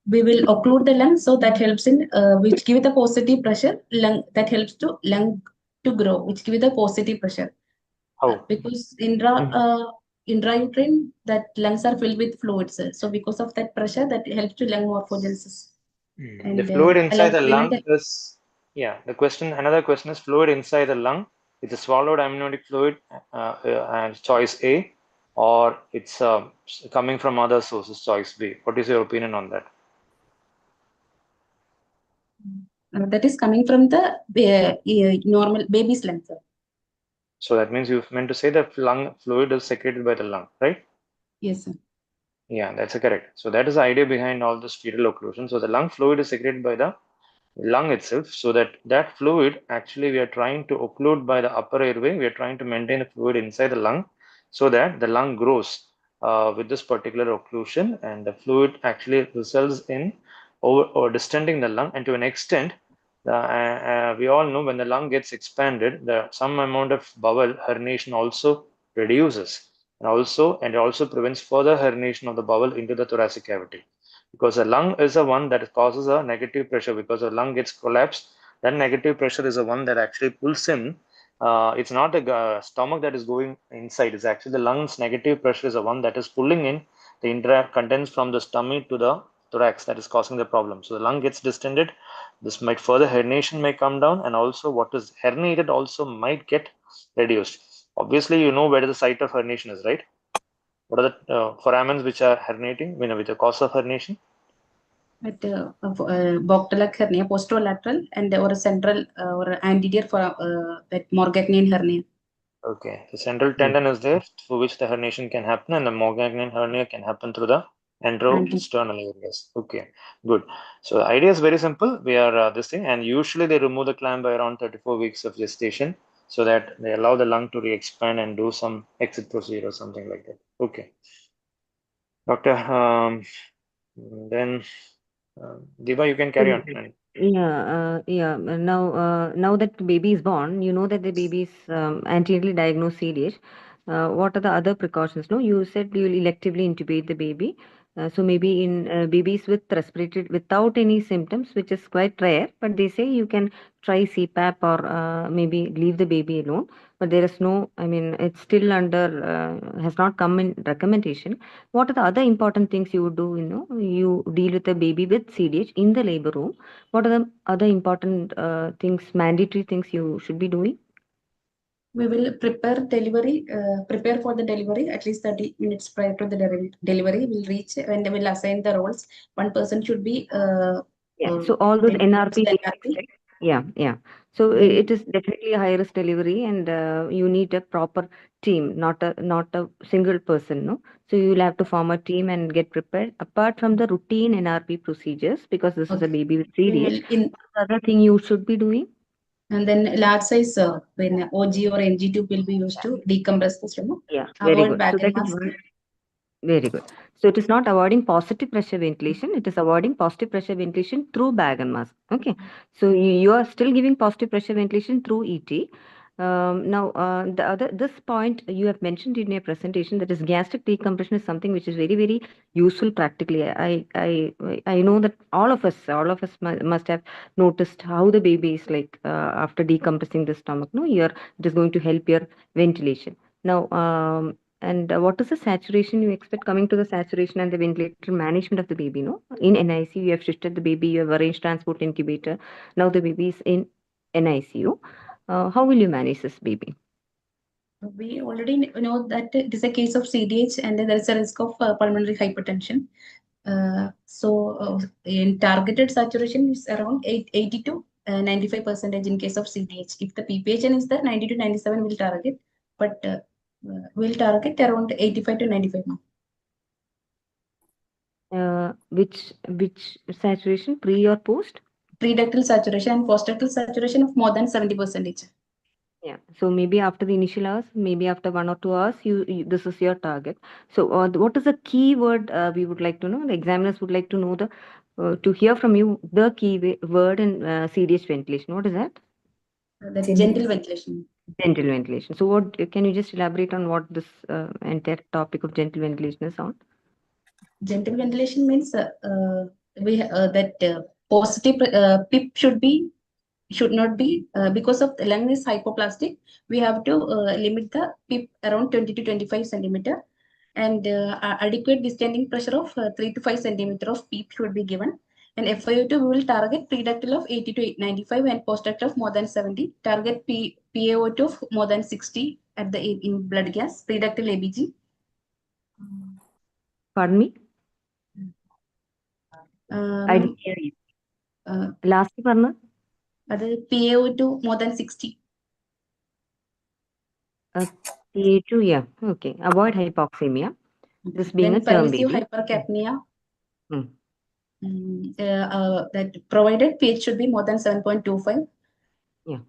we will occlude the lung, so that helps in which give the positive pressure lung, that helps to lung to grow, which give the positive pressure. How? Because intrauterine that lungs are filled with fluids, so because of that pressure that helps to lung morphogenesis. The fluid inside the lung is, another question is fluid inside the lung. It's a swallowed amniotic fluid and choice A, or it's coming from other sources, choice B. What is your opinion on that? That is coming from the normal baby's lung. So that means you meant to say that lung fluid is secreted by the lung, right? Yes, sir. Yeah, that's correct. So that is the idea behind all this fetal occlusion. So the lung fluid is secreted by the lung itself, so that fluid actually we are trying to occlude by the upper airway. We are trying to maintain the fluid inside the lung so that the lung grows with this particular occlusion, and the fluid actually results in over or distending the lung, and to an extent we all know when the lung gets expanded, some amount of bowel herniation also reduces, and also prevents further herniation of the bowel into the thoracic cavity, because the lung is the one that causes a negative pressure. Because the lung gets collapsed, that negative pressure is the one that actually pulls in. It's not the stomach that is going inside, it's actually the lungs negative pressure is the one that is pulling in the intra contents from the stomach to the thorax, that is causing the problem. So the lung gets distended, this might further herniation may come down, and also what is herniated also might get reduced. Obviously you know where the site of herniation is, right? What are the foramens which are herniating, with the cause of herniation? But Boctelic hernia, posterolateral, and or central or anterior for that Morgagnian hernia. Okay, the central tendon is there through which the herniation can happen, and the Morgagnian hernia can happen through the enterosternal areas. Okay, good. So the idea is very simple. We are this thing, and usually they remove the clamp by around 34 weeks of gestation, so that they allow the lung to re-expand and do some exit procedure or something like that. Okay, doctor. Then Diva, you can carry on. Now that the baby is born, you know that the baby is anteriorly diagnosed CDH. What are the other precautions? No, you said you will electively intubate the baby. So maybe in babies with respiratory without any symptoms, which is quite rare, but they say you can try CPAP or maybe leave the baby alone. But there is no, I mean, it's still under, has not come in recommendation. What are the other important things you would do? You deal with a baby with CDH in the labor room. What are the other important things, mandatory things you should be doing? We will prepare for the delivery at least 30 minutes prior to the delivery. We'll reach when they will assign the roles. One person should be Yeah, so all those NRP the basics, right? Yeah, yeah. So Then it is definitely a high risk delivery, and you need a proper team, not a single person, no. So you'll have to form a team and get prepared. Apart from the routine NRP procedures, because this is a baby with we CDH, will in what's the other thing you should be doing? and then large size when OG or NG tube will be used to decompress the stomach. Yeah, very Avoid good. So bag that and is mask. one. Very good. So it is not avoiding positive pressure ventilation, it is avoiding positive pressure ventilation through bag and mask. Okay. So you are still giving positive pressure ventilation through ET. Now, this point you have mentioned in your presentation, that is gastric decompression is something which is very, very useful practically. I know that all of us must have noticed how the baby is like after decompressing the stomach. No, it is going to help your ventilation. Now, and what is the saturation you expect coming to the saturation and the ventilator management of the baby? No, in NICU, you have shifted the baby, you have arranged transport incubator. Now the baby is in NICU. How will you manage this baby? We already know that it is a case of CDH and there is a risk of pulmonary hypertension. In targeted saturation is around 80 to 95% in case of CDH. If the PPHN is there, 90 to 97 will target, but we'll target around 85 to 95 now. Which saturation, pre or post? Pre-ductal saturation and post-ductal saturation of more than 70%. Yeah, so maybe after the initial hours, maybe after 1 or 2 hours, this is your target. So, what is the key word we would like to know? The examiners would like to know to hear from you the key word in CDH ventilation. What is that? That's gentle ventilation. Gentle ventilation. So, what can you just elaborate on what this entire topic of gentle ventilation is on? Gentle ventilation means positive PIP should not be because of the lung is hypoplastic. We have to limit the PIP around 20 to 25 centimeter, and adequate distending pressure of 3 to 5 centimeter of PIP should be given. And FiO2 we will target pre-ductal of 80 to 95 and post-ductal of more than 70. Target PaO2 of more than 60 at the in blood gas. Pre-ductal ABG. Pardon me? I didn't hear you. Last പറഞ്ഞ അത് PaO2 more than 60. PA2, yeah. Okay. Avoid hypoxemia. This being a term baby. Hypercapnia. That provided pH should be more than 7.25. Yeah.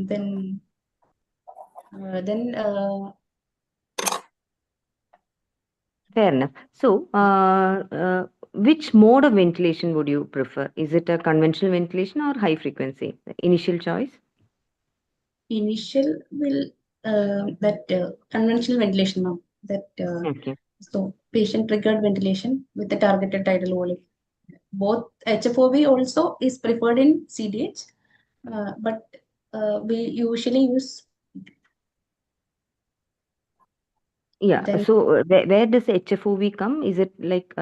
Then fair enough. So, which mode of ventilation would you prefer? Is it a conventional ventilation or high frequency? Initial choice? Initial will conventional ventilation now. Okay. So patient triggered ventilation with the targeted tidal volume. Both HFOV also is preferred in CDH, but we usually use. Yeah. So where does HFOV come? Is it like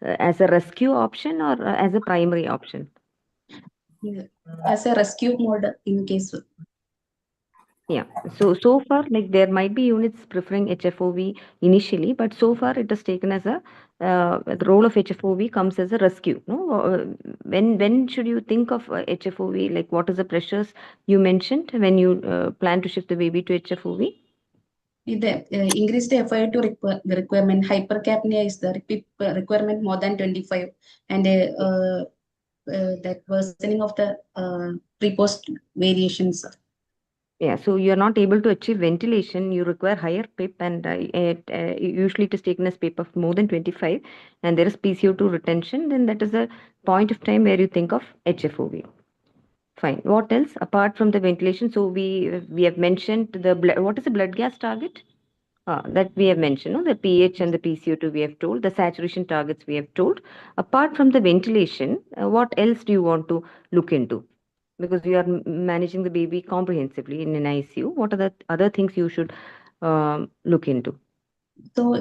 as a rescue option or as a primary option? As a rescue mode in case. Yeah. So far, like there might be units preferring HFOV initially, but so far it is taken as the role of HFOV comes as a rescue. No, when should you think of HFOV? Like what is the pressures you mentioned when you plan to shift the baby to HFOV? The increased FiO2 requirement, hypercapnia is the requirement more than 25, and that worsening of the pre-post variations. Yeah, so you're not able to achieve ventilation, you require higher PIP, and usually it is taken as PIP of more than 25, and there is PCO2 retention, then that is a point of time where you think of HFOV. Fine. What else apart from the ventilation? So we have mentioned the blood. What is the blood gas target? That we have mentioned, no? The pH and the PCO2 we have told, the saturation targets we have told. Apart from the ventilation, what else do you want to look into? Because you are managing the baby comprehensively in an ICU. What are the other things you should look into? So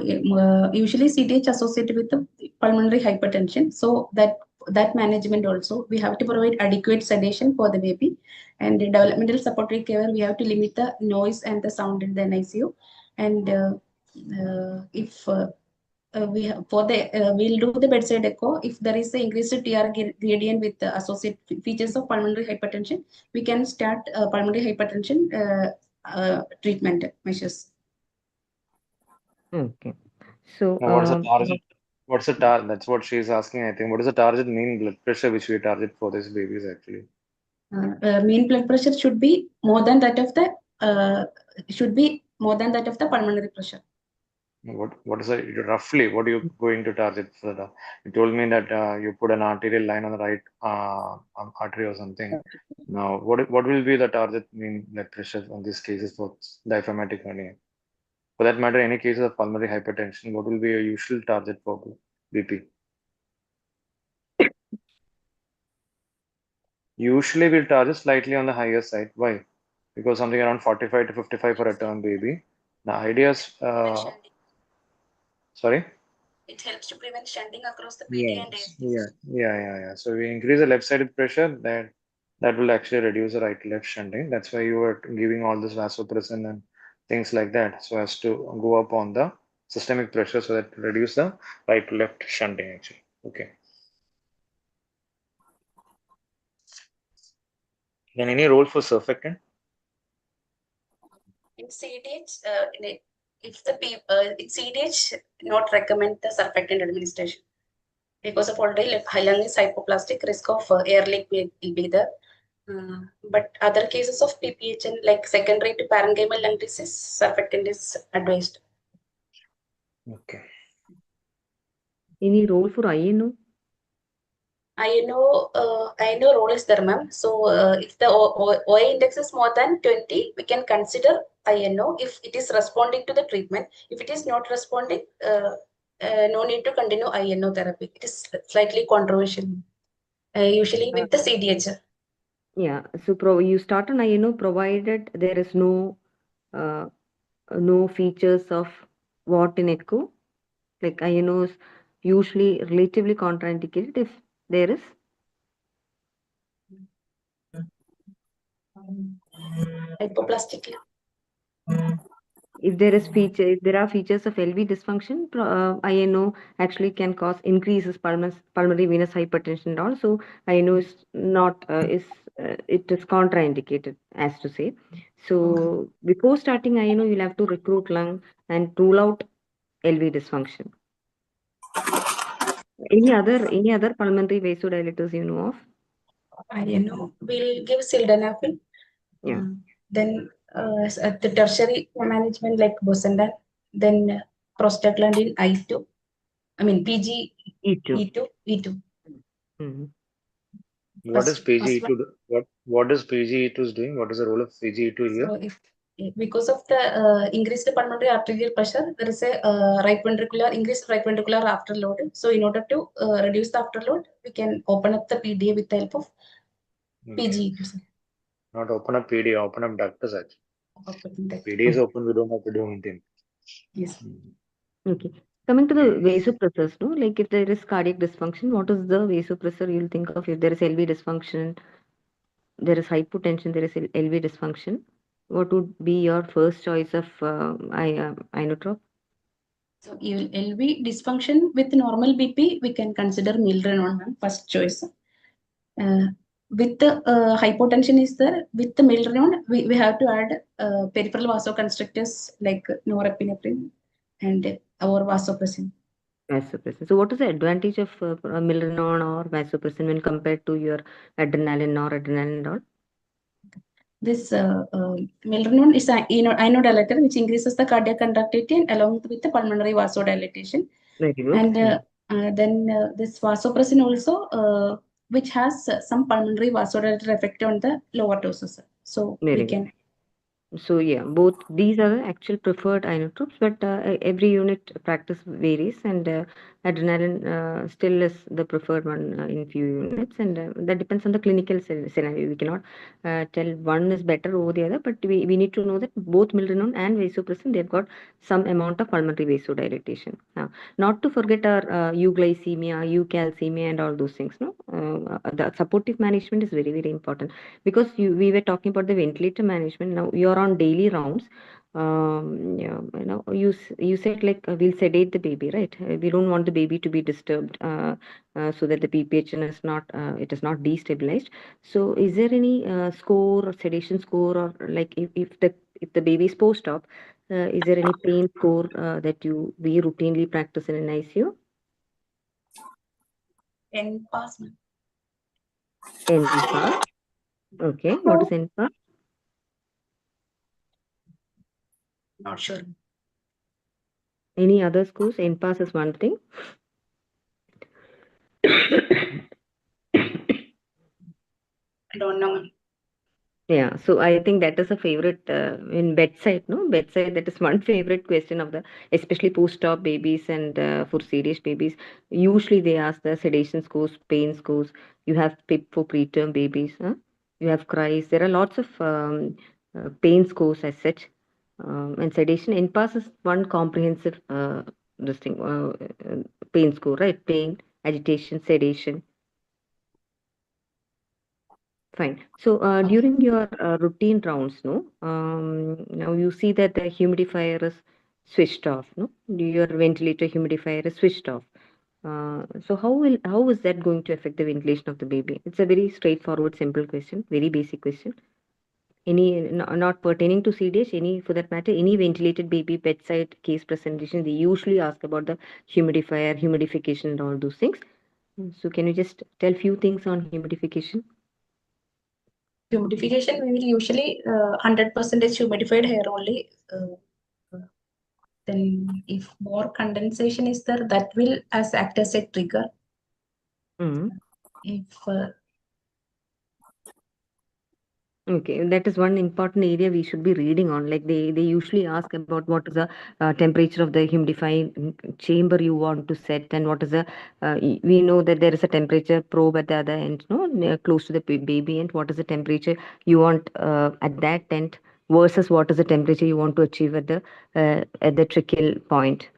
usually CTH associated with the pulmonary hypertension. So that management also, we have to provide adequate sedation for the baby, and in developmental supportive care, we have to limit the noise and the sound in the NICU. And if we have, for the we'll do the bedside echo. If there is an increased TR gradient with the associated features of pulmonary hypertension, we can start pulmonary hypertension treatment measures. Okay. So, Now, what is the target? What's the target? That's what she's asking, I think. What does the target mean blood pressure which we target for these babies actually? Mean blood pressure should be more than that of the pulmonary pressure. What is it roughly? What are you going to target for that? You told me that you put an arterial line on the right artery or something. Now, what will be the target mean blood pressure on these cases for diaphragmatic hernia? For that matter, any cases of pulmonary hypertension, what will be a usual target for BP? Usually, we'll target slightly on the higher side. Why? Because something around 45 to 55 for a term baby. The idea is, sorry? It helps to prevent shunting across the PD and AFB. Yeah. So we increase the left-sided pressure, that will actually reduce the right-left shunting. That's why you are giving all this vasopressin and things like that, so as to go up on the systemic pressure, so that to reduce the right-left shunting actually. Okay. Then any role for surfactant? In CDH, if the in CDH not recommend the surfactant administration because of already high lung is hypoplastic, risk of air leak will be there. But other cases of PPHN like secondary to parenchymal lung disease, surfactant is advised. Okay. Any role for INO? INO role is there, ma'am. So if the OA index is more than 20, we can consider INO if it is responding to the treatment. If it is not responding, no need to continue INO therapy. It is slightly controversial. Usually with the CDH. Yeah. So you start an INO provided there is no features of what in echo. Like INO is usually relatively contraindicated if there is. Hypoplastic. If there are features of LV dysfunction, INO actually can cause increases pulmonary venous hypertension and also INO is not it is contraindicated as to say. So before starting INO, you'll have to recruit lung and rule out LV dysfunction. Any other pulmonary vasodilators you know of? INO will give sildenafil. Yeah. Then at the tertiary management like bosentan, then prostaglandin I2, I mean PG E2. Mm-hmm. What is PGE2? What is PGE2 is doing? What is the role of PGE2 here? So if because of the increased pulmonary arterial pressure, there is a increased right ventricular afterload. So in order to reduce the afterload, we can open up the PDA with the help of PGE2. Not open up PDA, open up ductus actually. PDA is open, we don't have to do anything. Yes. Okay. Coming to the vasopressors, no? Like if there is cardiac dysfunction, what is the vasopressor you'll think of? If there is LV dysfunction, there is hypotension, there is LV dysfunction, what would be your first choice of inotrop? So LV dysfunction with normal BP, we can consider milrinone first choice. With the hypotension is there, with the milrinone, we have to add peripheral vasoconstrictors like norepinephrine and our vasopressin. Vasopressin. So what is the advantage of milrinone or vasopressin when compared to your adrenaline or adrenaline and all? This milrinone is an inodilator which increases the cardiac conductivity along with the pulmonary vasodilatation. Very good. And then this vasopressin also, which has some pulmonary vasodilator effect on the lower doses. So Very we good. can. So yeah, both these are the actual preferred inotropes, but every unit practice varies, and adrenaline still is the preferred one in few units, and that depends on the clinical scenario. We cannot tell one is better over the other, but we need to know that both milrinone and vasopressin, they've got some amount of pulmonary vasodilatation. Now, not to forget our euglycemia, eucalcemia, and all those things. No, the supportive management is very very important, because we were talking about the ventilator management. Now you're on daily rounds. Yeah, you said like we'll sedate the baby, right? We don't want the baby to be disturbed, so that the pphm is not it is not destabilized. So is there any score or sedation score, or like if the baby is post-op, is there any pain score that we routinely practice in an ICU? NPAS. NPAS. Okay, what is NPAS? Not sure. Any other scores? NPAS is one thing. I don't know. Yeah, so I think that is a favorite in bedside, no? Bedside, that is one favorite question of the, especially post-op babies and for serious babies. Usually they ask the sedation scores, pain scores. You have PIP for preterm babies, huh? You have cries. There are lots of pain scores as such. And sedation, NPAS is one comprehensive this thing, pain score, right? Pain, agitation, sedation. Fine. So during your routine rounds, no, now you see that the humidifier is switched off, no? Your ventilator humidifier is switched off. So how is that going to affect the ventilation of the baby? It's a very straightforward, simple question, very basic question. Any not pertaining to CDH, any for that matter, any ventilated baby bedside case presentation, they usually ask about the humidifier, humidification, and all those things. So can you just tell few things on humidification? Humidification, we will usually 100% humidified hair only. Then if more condensation is there, that will act as a trigger. If Okay, that is one important area we should be reading on. Like they usually ask about what is the temperature of the humidifying chamber you want to set, and what is the we know that there is a temperature probe at the other end, no, close to the baby end. What is the temperature you want at that end versus what is the temperature you want to achieve at the trichal point?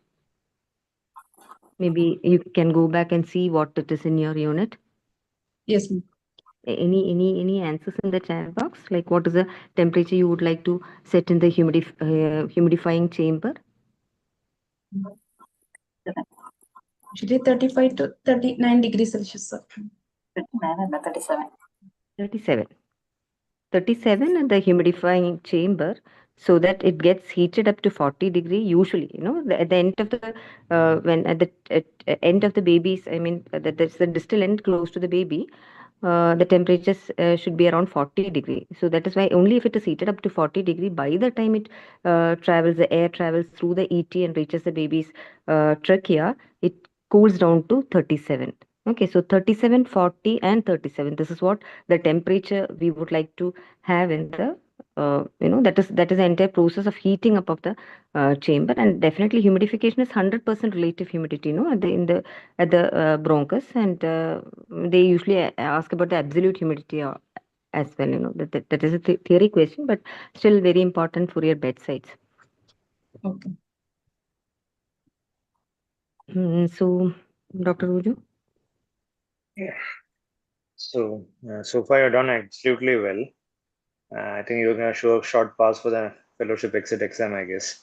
Maybe you can go back and see what it is in your unit. yes, ma'am. Any answers in the chat box? Like what is the temperature you would like to set in the humidifying chamber? Usually 35 to 39 degrees Celsius, sir. 37. 37. 37 in the humidifying chamber, so that it gets heated up to 40 degree usually, at the end of the when at the end of the baby's, I mean, that's the distal end close to the baby. The temperatures should be around 40 degree. So that is why only if it is heated up to 40 degree, by the time it the air travels through the ET and reaches the baby's trachea, it cools down to 37. Okay, so 37, 40, and 37. This is what the temperature we would like to have in the that is the entire process of heating up of the chamber. And definitely humidification is 100% relative humidity, at the bronchus, and they usually ask about the absolute humidity as well. That is a theory question, but still very important for your bedsides. Okay. So, Dr. Ruju? Yeah. So, so far you've done absolutely well. I think you're going to show a short pass for the fellowship exit exam, I guess.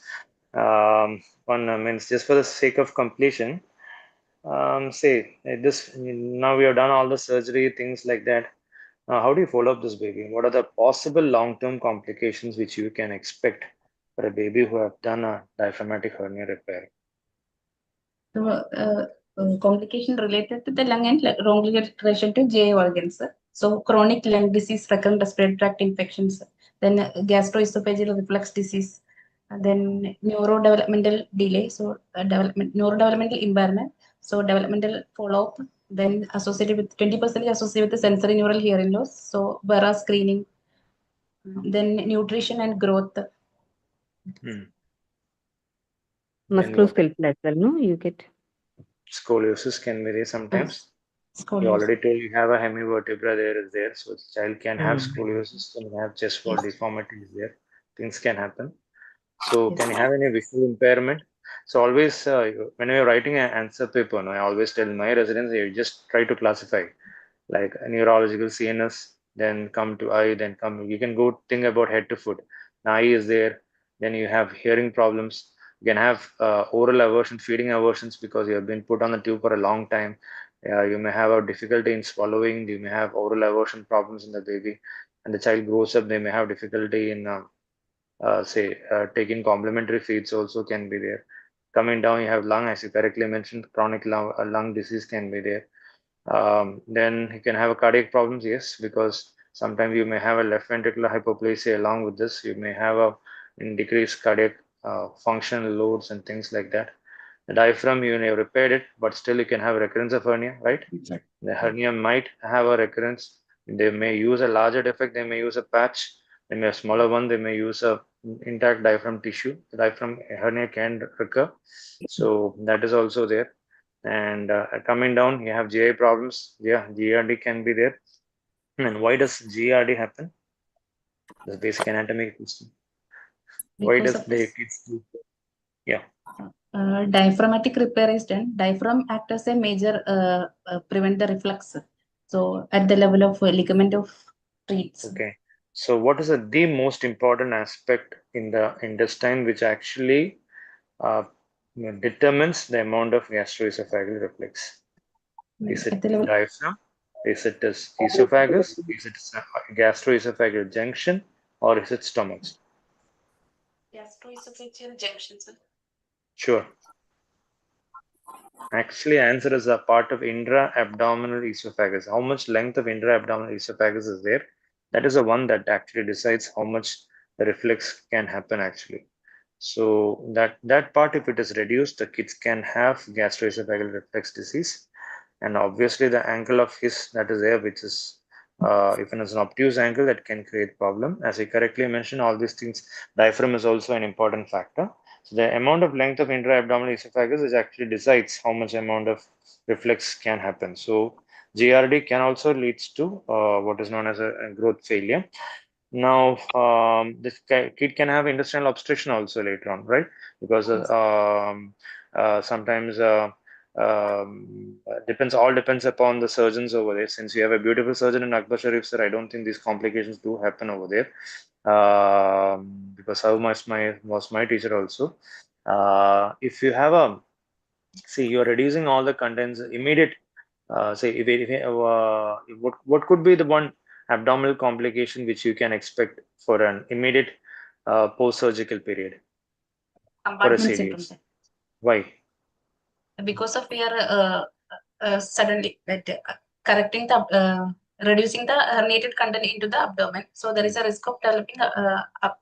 One means just for the sake of completion, say this now we have done all the surgery, things like that. How do you follow up this baby? What are the possible long-term complications which you can expect for a baby who have done a diaphragmatic hernia repair? So, complication related to the lung and wrong relation to GI organs. So, chronic lung disease, recurrent respiratory tract infections, then gastroesophageal reflux disease, then neurodevelopmental delay, so neurodevelopmental impairment, so developmental follow-up, then associated with 20% associated with the sensory neural hearing loss, so BERA screening, Then nutrition and growth. Hmm. Then what? Musculoskeletal as well, no? You get. Scoliosis can be there sometimes. You Scoliosis. already told you have a hemivertebra there is there, so the child can have Hmm. scoliosis and have chest wall deformity is there. Things can happen. So Yes. can you have any visual impairment? So always when you're writing an answer paper, no, I always tell my residents you just try to classify like a neurological CNS, then come to eye, then come. You can go think about head to foot. Now, eye is there, then you have hearing problems. You can have oral aversion, feeding aversions because you have been put on the tube for a long time. You may have a difficulty in swallowing. You may have oral aversion problems in the baby, and the child grows up. They may have difficulty in say taking complementary feeds also can be there. Coming down, you have lung, as you correctly mentioned, chronic lung disease can be there. Then you can have a cardiac problems, yes, because sometimes you may have a left ventricular hypoplasia along with this. You may have a decreased cardiac function loads and things like that. The diaphragm, you may have repaired it, but still you can have recurrence of hernia, right? Exactly. The hernia might have a recurrence. They may use a larger defect, they may use a patch. They may have a smaller one, they may use a intact diaphragm tissue. The diaphragm hernia can recur. So that is also there. And coming down, you have GI problems. Yeah, GRD can be there. And why does GRD happen? The basic anatomy question. Why Because does of the kids do? Yeah. diaphragmatic repair is done. Diaphragm act as a major prevent the reflux. So at the level of ligament of treats. Okay. So what is the most important aspect in the intestine which actually determines the amount of gastroesophageal reflex? Is At it the level diaphragm? Is it esophagus? Is it gastroesophageal junction? Or is it stomach? gastroesophageal junction, sir. Sure. Actually, answer is a part of intra-abdominal esophagus. How much length of intra-abdominal esophagus is there? That is the one that actually decides how much the reflex can happen actually. So that part, if it is reduced, the kids can have gastroesophageal reflex disease. And obviously the angle of his that is there, which is if it is an obtuse angle, that can create problem. As I correctly mentioned, all these things, diaphragm is also an important factor. So the amount of length of intra-abdominal esophagus is actually decides how much amount of reflex can happen. So GRD can also leads to what is known as a growth failure. Now, this kid can have intestinal obstruction also later on, right? Because sometimes depends upon the surgeons over there. Since you have a beautiful surgeon in Akbar Sharif, sir, I don't think these complications do happen over there. Because how much was my teacher also. If you have a see, you're reducing all the contents immediate. Say, what could be the one abdominal complication which you can expect for an immediate post-surgical period for a Compartment syndrome, CDH? sir. Why? Because of we are suddenly correcting the reducing the herniated content into the abdomen, so there is a risk of developing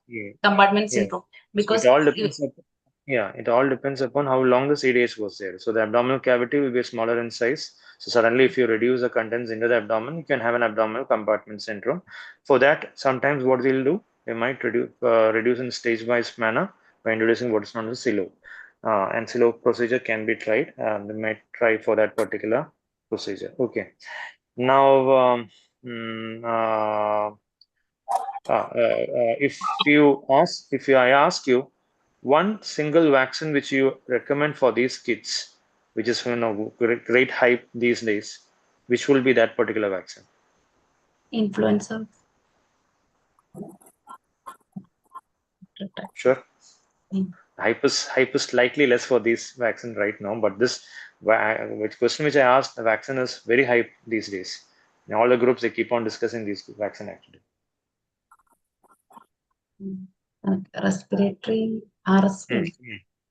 Yeah. compartment Yes. syndrome. So Because it all depends upon, yeah, it all depends upon how long the CDH was there. So the abdominal cavity will be smaller in size. So suddenly, if you reduce the contents into the abdomen, you can have an abdominal compartment syndrome. For that, sometimes what they'll do, they might reduce in stage-wise manner by introducing what is known as silo. And silo procedure can be tried. They might try for that particular procedure. Okay. Now, mm, if I ask you one single vaccine which you recommend for these kids, which is great hype these days, which will be that particular vaccine? influenza. Sure. Hype is slightly less for this vaccine right now, but this which question which I asked, the vaccine is very hype these days. In all the groups, they keep on discussing these vaccine actually. Respiratory RSV.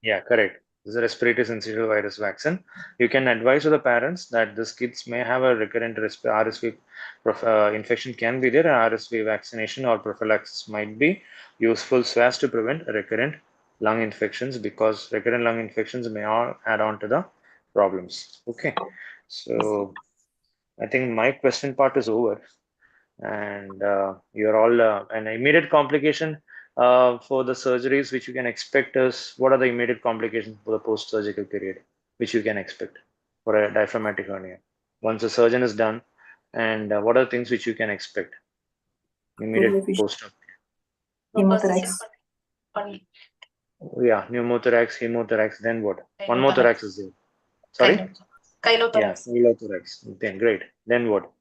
Yeah, correct. This is a respiratory syncytial virus vaccine. You can advise to the parents that these kids may have a recurrent RSV infection can be there, and RSV vaccination or prophylaxis might be useful so as to prevent recurrent lung infections, because recurrent lung infections may all add on to the problems. Okay, so I think my question part is over. and you're all an immediate complication for the surgeries which you can expect is, what are the immediate complications for the post-surgical period which you can expect for a diaphragmatic hernia once the surgeon is done, and what are the things which you can expect immediate post-op? No Pneumothorax. persistent only. Yeah, pneumothorax, hemothorax, then what? One more thorax is there. Sorry? Yeah, Chylothorax. chylothorax. Then great. Then what?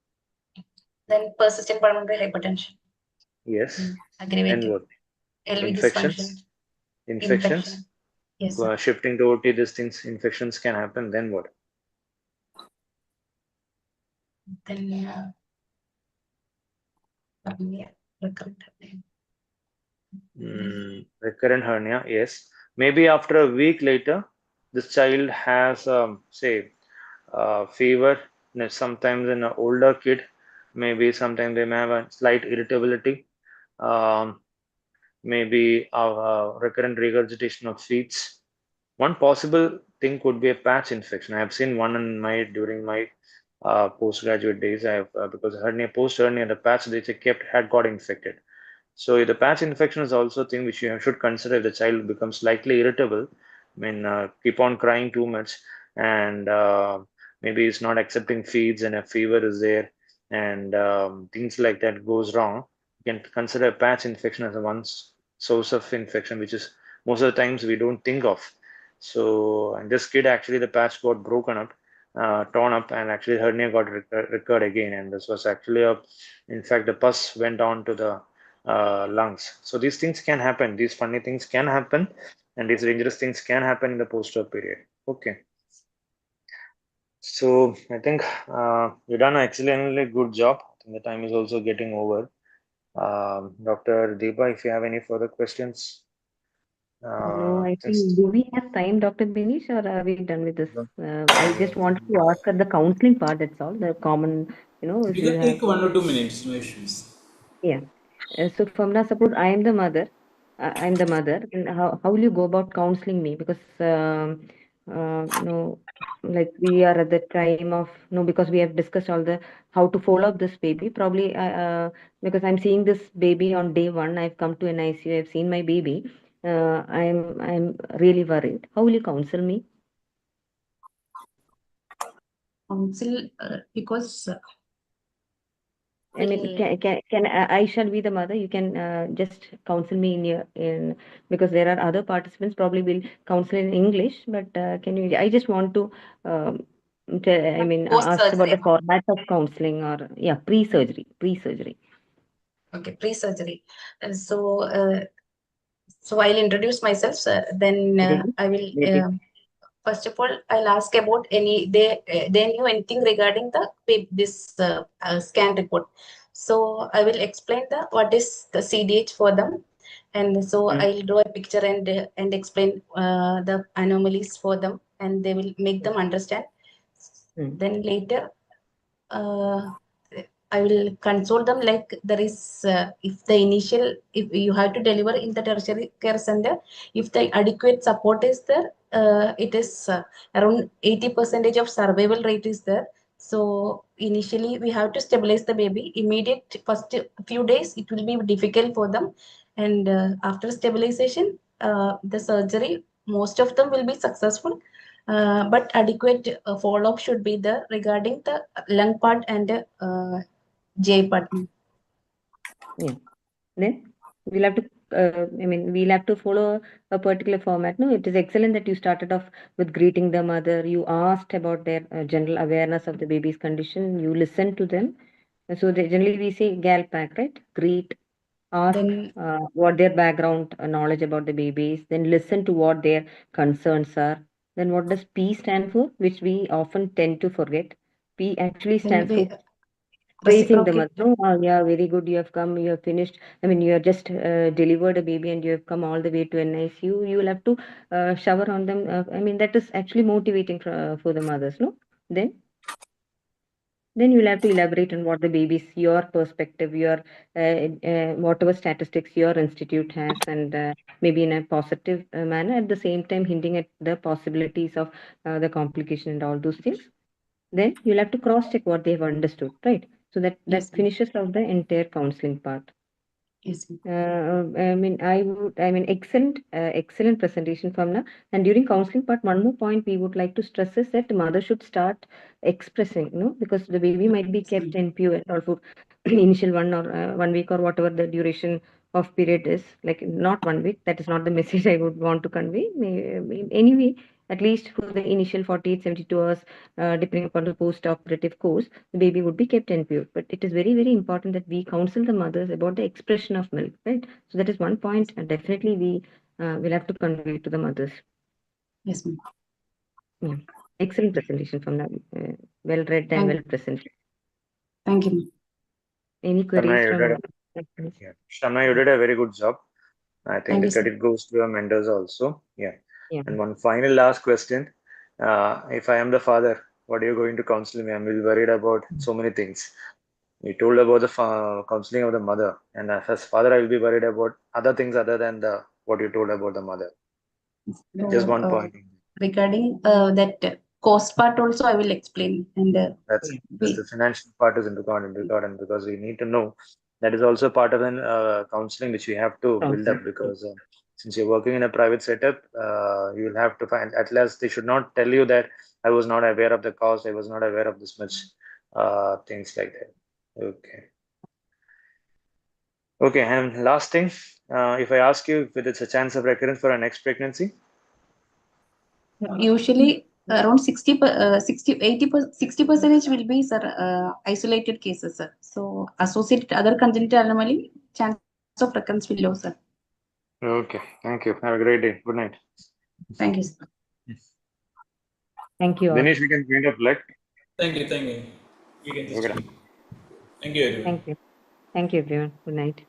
Then persistent pulmonary hypertension. Yes. Then Aggravated. what? LV Infections. dysfunction. Infections. Yes, sir. Shifting to OT, these things, infections can happen. Then what? Then yeah, recurrent. Recurrent hernia, yes. Maybe after a week later, this child has, say, fever. Sometimes in an older kid, maybe sometimes they may have a slight irritability. Um, Maybe recurrent regurgitation of feeds. One possible thing could be a patch infection. I have seen one in my during my postgraduate days. I have because hernia, post hernia, the patch they kept had got infected. So the patch infection is also a thing which you should consider if the child becomes slightly irritable. I mean, keep on crying too much, and maybe it's not accepting feeds, and a fever is there, and things like that goes wrong. You can consider a patch infection as a one source of infection, which is most of the times we don't think of. So, and this kid actually the patch got broken up, torn up, and actually hernia got recurred again, and this was actually a, in fact, the pus went on to the lungs. So these things can happen. These funny things can happen, and these dangerous things can happen in the post-op period. Okay. So I think you've done an excellently good job. I think the time is also getting over. Dr. Deepa, if you have any further questions. No, I think, Just do we have time, Dr. Benish, or are we done with this? I just wanted to ask at the counseling part, that's all, the common, if We you can have. take 1 or 2 minutes, no issues. Yeah. So from now, suppose I am the mother, I'm the mother, and how will you go about counseling me? Because no, like we are at the time of no, because we have discussed all the how to follow up this baby. Probably, because I'm seeing this baby on day one. I've come to an ICU. I've seen my baby. I'm really worried. How will you counsel me? Council because I mean, will can I shall be the mother? You can just counsel me in because there are other participants probably will counsel in English, but can you? I just want to I mean post ask about the surgery. format of counseling or yeah, pre-surgery. Okay, pre-surgery. And so I'll introduce myself, sir. Then Ready? I will. Ready? First of all, I'll ask about they knew anything regarding this scan report. So I will explain what is the CDH for them, and so I'll draw a picture and explain the anomalies for them, and they will make them understand. Mm. Then later, I will console them like there is if you have to deliver in the tertiary care center, if the adequate support is there, it is around 80% of survival rate is there. So initially we have to stabilize the baby. Immediate first few days it will be difficult for them, and after stabilization, the surgery most of them will be successful. But adequate follow-up should be there regarding the lung part and J part. Yeah. Then we'll have to. I mean, we'll have to follow a particular format. No, it is excellent that you started off with greeting the mother. You asked about their general awareness of the baby's condition. You listened to them. So they, generally we say GALPAC, right? Greet, ask Then what their background knowledge about the babies, then listen to what their concerns are. Then what does P stand for, which we often tend to forget? P actually then stands for we praising the mother. reciprocate. No, yeah, very good. You have come, you have finished. I mean, you have just delivered a baby and you have come all the way to a nice you will have to shower on them. I mean, that is actually motivating for the mothers, no? Then then you'll have to elaborate on what the baby's your perspective, your whatever statistics your institute has, and maybe in a positive manner. At the same time, hinting at the possibilities of the complication and all those things. Then you'll have to cross check what they have understood, right? So that Yes, ma'am. finishes out the entire counseling part. Yes, ma'am. Excellent presentation from now. And during counseling part, one more point we would like to stress is that the mother should start expressing, because the baby might be Yes, kept ma'am. NPU or for initial 1 week or whatever the duration of period is, like not 1 week. That is not the message I would want to convey. Anyway, at least for the initial 48, 72 hours, depending upon the post-operative course, the baby would be kept NPU. But it is very, very important that we counsel the mothers about the expression of milk, right? So that is one point definitely we will have to convey to the mothers. Yes, ma'am. Yeah. Excellent presentation from them. Well read and well presented. Thank you, ma'am. Any Shamna, queries you from? yeah. Shamna, you did a very good job. I think Thank the you, sir. credit goes to your mentors also. Yeah. Yeah. And one final last question. If I am the father, what are you going to counsel me? I'm really worried about so many things. You told about the counseling of the mother, and as father, I will be worried about other things other than the what you told about the mother. Just one point. Regarding that cost part also, I will explain. And That's the financial part is important because we need to know that is also part of an counseling which we have to build up because since you're working in a private setup, you will have to find at least they should not tell you that I was not aware of the cost, I was not aware of this much things like that. Okay. Okay, and last thing, if I ask you if it's a chance of recurrence for a next pregnancy, usually around 60% will be, sir, isolated cases, sir. So associated other congenital anomaly, chance of recurrence will low, sir. okay, thank you. Have a great day. Good night. Thank you, sir. Thank you all. Dinesh, we can kind of like. Thank you. You can just Okay. speak. Thank you, everyone. Thank you. Thank you, everyone. Good night.